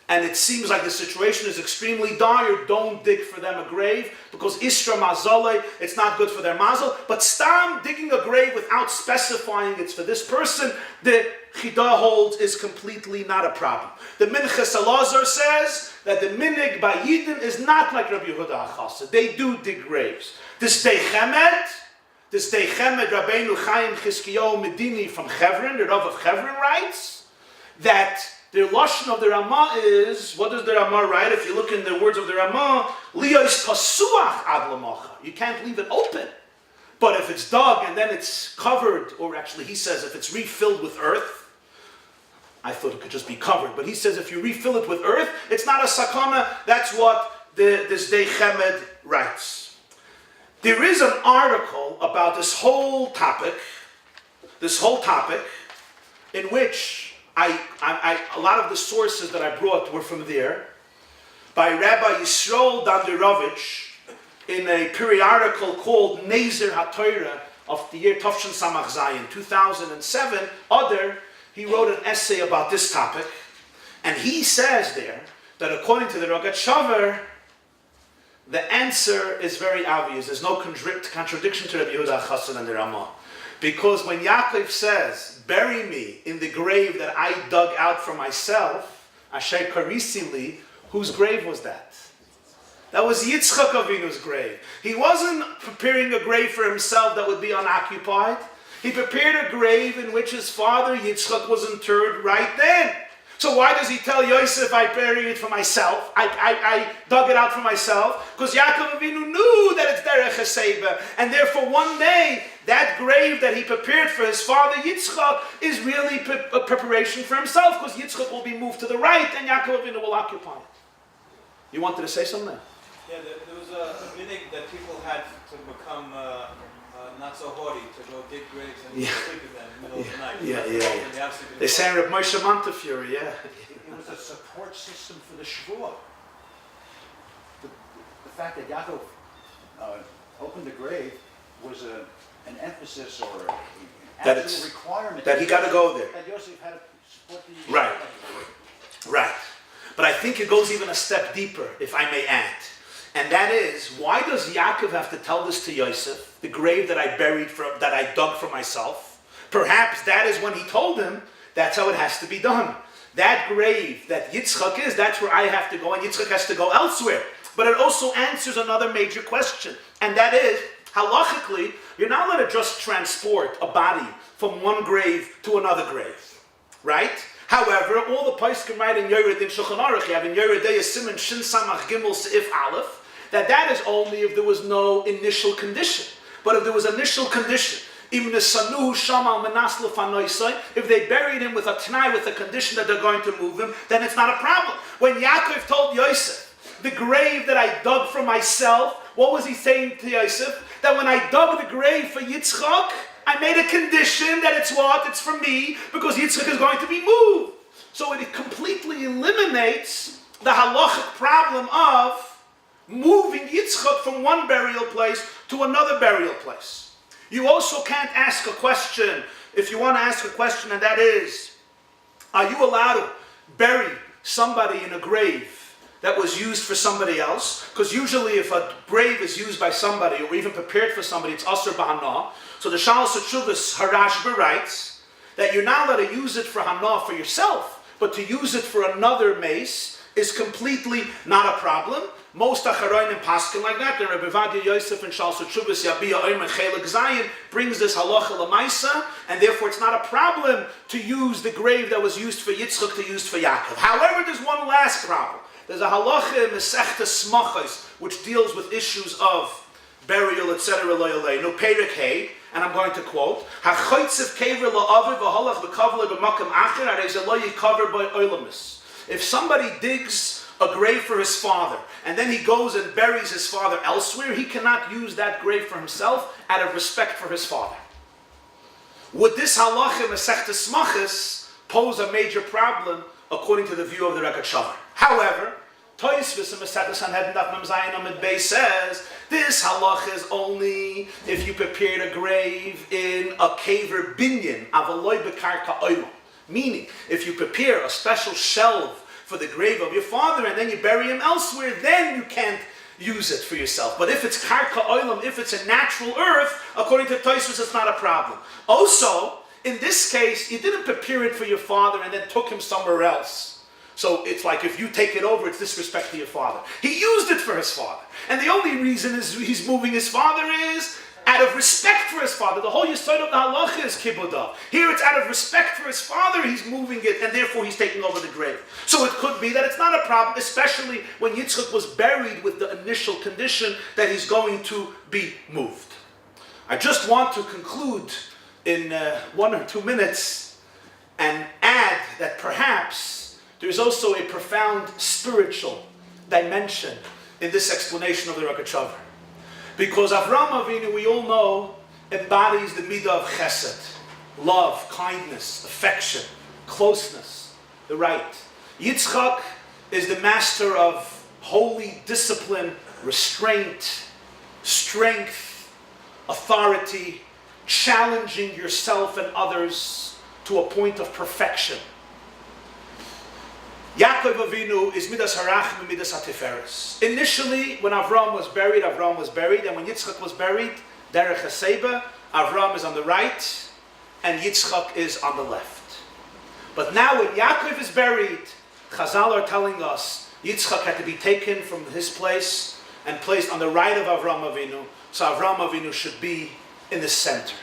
and it seems like the situation is extremely dire, don't dig for them a grave, because Isra Mazale, it's not good for their mazel, but Stam digging a grave without specifying it's for this person, the Chida holds is completely not a problem. The Minchas Elazar says that the Minig by Yidden is not like Rabbi Yehuda HaChassid. They do dig graves. This Dei Chemed, Rabbeinu Chaim Chizkiyahu Medini from Hebron, the Rav of Hebron, writes that the lashon of the Ramah is, what does the Ramah write? If you look in the words of the Ramah, Liyos pasuach ad lamacha. You can't leave it open. But if it's dug and then it's covered, or actually he says if it's refilled with earth, I thought it could just be covered, but he says if you refill it with earth, it's not a sakana. That's what this Dei Chemed writes. There is an article about this whole topic, in which a lot of the sources that I brought were from there, by Rabbi Yisrael Danderovich, in a periodical called Nezer HaTorah of the year Tafshin Samach Zayin, 2007. He wrote an essay about this topic, and he says there that according to the Rogatchover, the answer is very obvious. There's no contradiction to Rabbi Yehuda HaChassid and the Ramah. Because when Yaakov says, bury me in the grave that I dug out for myself, Asher Karisili, whose grave was that? That was Yitzchak Avinu's grave. He wasn't preparing a grave for himself that would be unoccupied. He prepared a grave in which his father Yitzchak was interred right then. So why does he tell Yosef, I buried it for myself? I dug it out for myself? Because Yaakov Avinu knew that it's derech haseba, and therefore one day that grave that he prepared for his father Yitzchak is really a preparation for himself, because Yitzchak will be moved to the right and Yaakov Avinu will occupy it. You wanted to say something? Yeah, there was a minig that people had to become not so haughty, to go dig graves and sleep in them in the middle of the night. They sang Reb Moshe Montefiore, It was a support system for the Shvuah. The fact that Yaakov opened the grave was an emphasis or an absolute requirement. That he got to go there. That Yosef had to support the Right. But I think it goes even a step deeper, if I may add. And that is, why does Yaakov have to tell this to Yosef, the grave that I dug for myself? Perhaps that is when he told him, that's how it has to be done. That grave that Yitzchak is, that's where I have to go, and Yitzchak has to go elsewhere. But it also answers another major question, and that is, halachically, you're not allowed to just transport a body from one grave to another grave, right? However, all the poskim write in Yored in Shulchan Aruch, you have in Yored Siman Shin Samach Gimel Seif Aleph, that is only if there was no initial condition. But if there was initial condition, If they buried him with a t'nai, with a condition that they're going to move him, then it's not a problem. When Yaakov told Yosef, the grave that I dug for myself, what was he saying to Yosef? That when I dug the grave for Yitzchak, I made a condition that it's what? It's for me, because Yitzchak is going to be moved. So it completely eliminates the halachic problem of moving Yitzchak from one burial place to another burial place. You also can't ask a question, if you want to ask a question, and that is, are you allowed to bury somebody in a grave that was used for somebody else? Because usually if a grave is used by somebody, or even prepared for somebody, it's asur b'hana. So the Shalos Tshuvos Harashba writes that you're not allowed to use it for hana for yourself, but to use it for another mace is completely not a problem. Most Acharonim paskin like that. The Rabbi Yosef and Shalos Tshuvos Yabia Omer Chelik Zayin brings this halacha l'maisa, and therefore it's not a problem to use the grave that was used for Yitzchak to use for Yaakov. However, there's one last problem. There's a halacha in Masechta Smachos which deals with issues of burial, etc. No Perek Hey, and I'm going to quote: "Hachoitzev kever la'aviv v'holach b'kavle b'makam acher arei lo yikaver by oilamis." If somebody digs a grave for his father, and then he goes and buries his father elsewhere, he cannot use that grave for himself out of respect for his father. Would this halacha Masechta Smachos pose a major problem according to the view of the Rogatchover? However, Tosfos in Masechta Sanhedrin Daf Mem Zayin Amud Beis says this halacha is only if you prepared a grave in a kaver binyan avaloi bekarka oimo. Meaning, if you prepare a special shelf for the grave of your father and then you bury him elsewhere, then you can't use it for yourself. But if it's karka oilam, if it's a natural earth, according to Tosfos, it's not a problem. Also, in this case, you didn't prepare it for your father and then took him somewhere else. So it's like if you take it over, it's disrespect to your father. He used it for his father. And the only reason is he's moving his father is out of respect for his father. The whole yesod of the halacha is kibudah. Here it's out of respect for his father, he's moving it, and therefore he's taking over the grave. So it could be that it's not a problem, especially when Yitzchak was buried with the initial condition that he's going to be moved. I just want to conclude in 1 or 2 minutes and add that perhaps there's also a profound spiritual dimension in this explanation of the Rogatchover. Because Avraham Avinu, we all know, embodies the midah of chesed, love, kindness, affection, closeness, the right. Yitzchak is the master of holy discipline, restraint, strength, authority, challenging yourself and others to a point of perfection. Yaakov Avinu is midas harachim and midas hatiferes. Initially, when Avram was buried, and when Yitzchak was buried, derech haseba, Avram is on the right, and Yitzchak is on the left. But now, when Yaakov is buried, Chazal are telling us Yitzchak had to be taken from his place and placed on the right of Avram Avinu, so Avram Avinu should be in the center.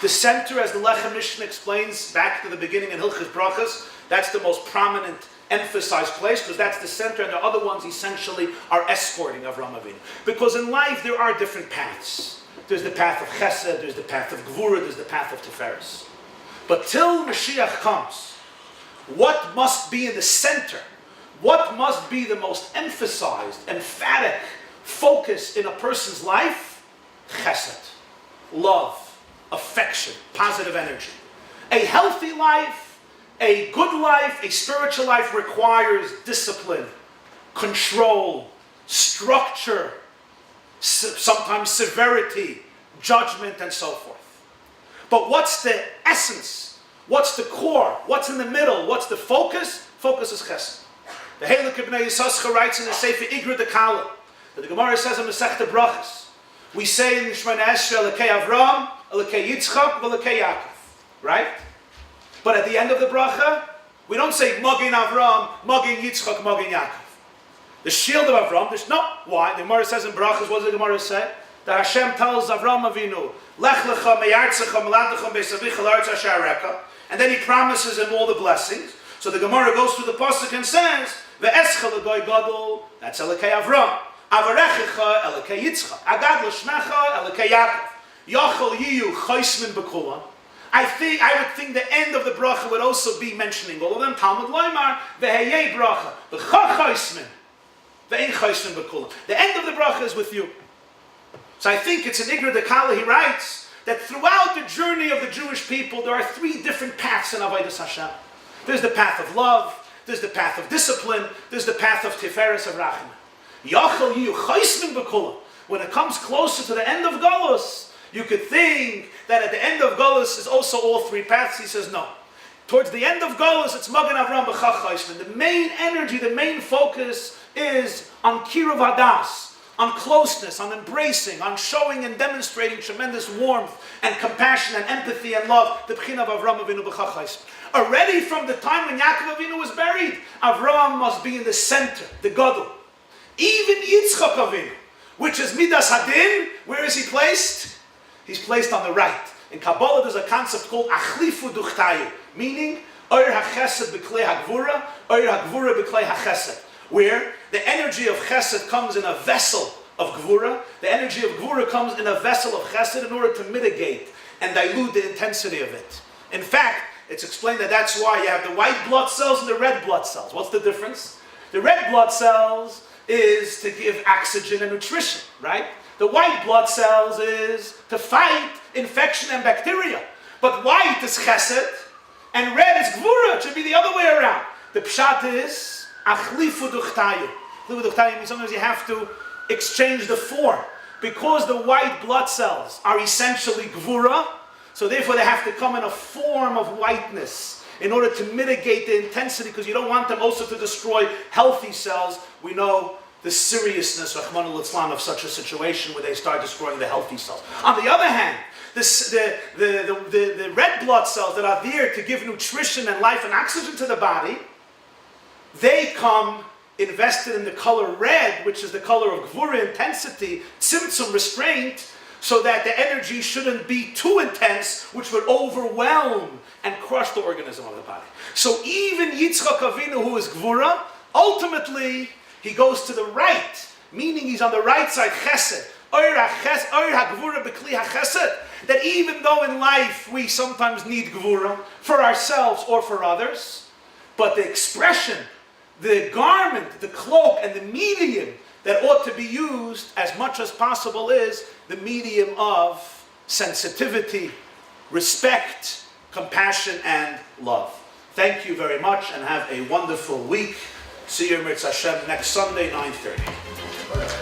The center, as the Lechem Mishnah explains back to the beginning in Hilchos Brachos, that's the most prominent, emphasized place, because that's the center, and the other ones essentially are escorting Avram Avinu. Because in life there are different paths. There's the path of Chesed, there's the path of Gvura, there's the path of Tiferes. But till Mashiach comes, what must be in the center? What must be the most emphasized, emphatic focus in a person's life? Chesed, love, affection, positive energy. A healthy life, a good life, a spiritual life requires discipline, control, structure, sometimes severity, judgment, and so forth. But what's the essence? What's the core? What's in the middle? What's the focus? Focus is chesed. The Heilig Ibn Yisachar writes in the Sefer Igra de Kala, that the Gemara says in Masechta Brachos, we say in Shemona Esrei, Elokei Avram, Elokei Yitzchak, Elokei Yaakov. Right? But at the end of the bracha, we don't say Magin Avram, Magin Yitzchak, Magin Yaakov. The shield of Avram, there's no. Why? The Gemara says in brachas, what does the Gemara say? That Hashem tells Avram Avinu, Lech lecha meyartzecha meladecha beisavicha l'Aretz asher areka, and then he promises him all the blessings. So the Gemara goes through the pasuk and says, Ve'escha l'goy gadol, that's Elokei Avram. Avarechecha Elokei Yitzchak. Agad l'shmecha Elokei Yaakov. Yachal Yiyu Chaismin B'Kulam. I would think the end of the bracha would also be mentioning all of them. Talmud Loimar, Veheyei bracha, V'cha Chaismin, Ve'ein Chaismin B'Kulam. The end of the bracha is with you. So I think it's in Igra Dekala, he writes, that throughout the journey of the Jewish people, there are three different paths in Avodas Hashem. There's the path of love, there's the path of discipline, there's the path of Tiferes of Rachim. Yachal Yiyu Chaismin B'Kulam. When it comes closer to the end of Golus, you could think that at the end of Golus is also all three paths. He says no. Towards the end of Golus, it's Magen Avram B'Chach Chaismin. The main energy, the main focus is on Kiruv Hadas, on closeness, on embracing, on showing and demonstrating tremendous warmth and compassion and empathy and love. The B'china of Avram Avinu B'Chach Chaismin. Already from the time when Yaakov Avinu was buried, Avram must be in the center, the Gadol. Even Yitzchak Avinu, which is Midas Hadin, where is he placed? He's placed on the right. In Kabbalah, there's a concept called Achlifu Duchtayu, meaning Oyer HaChesed B'Klei HaGvura, Oyer HaGvura B'Klei HaChesed, where the energy of Chesed comes in a vessel of Gvura, the energy of Gvura comes in a vessel of Chesed in order to mitigate and dilute the intensity of it. In fact, it's explained that that's why you have the white blood cells and the red blood cells. What's the difference? The red blood cells is to give oxygen and nutrition, right? The white blood cells is to fight infection and bacteria. But white is chesed, and red is gvura. It should be the other way around. The pshat is achlifu duchtayu. Achlifu duchtayu means sometimes you have to exchange the form. Because the white blood cells are essentially gvura, so therefore they have to come in a form of whiteness in order to mitigate the intensity, because you don't want them also to destroy healthy cells. We know the seriousness, Rahman al-Islam, of such a situation where they start destroying the healthy cells. On the other hand, the red blood cells that are there to give nutrition and life and oxygen to the body, they come invested in the color red, which is the color of gvura, intensity, tzimtzum, restraint, so that the energy shouldn't be too intense, which would overwhelm and crush the organism of the body. So even Yitzchak Avinu, who is gvura, ultimately he goes to the right, meaning he's on the right side, chesed. That even though in life we sometimes need gvura for ourselves or for others, but the expression, the garment, the cloak, and the medium that ought to be used as much as possible is the medium of sensitivity, respect, compassion, and love. Thank you very much and have a wonderful week. See you, Mearat Hashem, next Sunday, 9:30.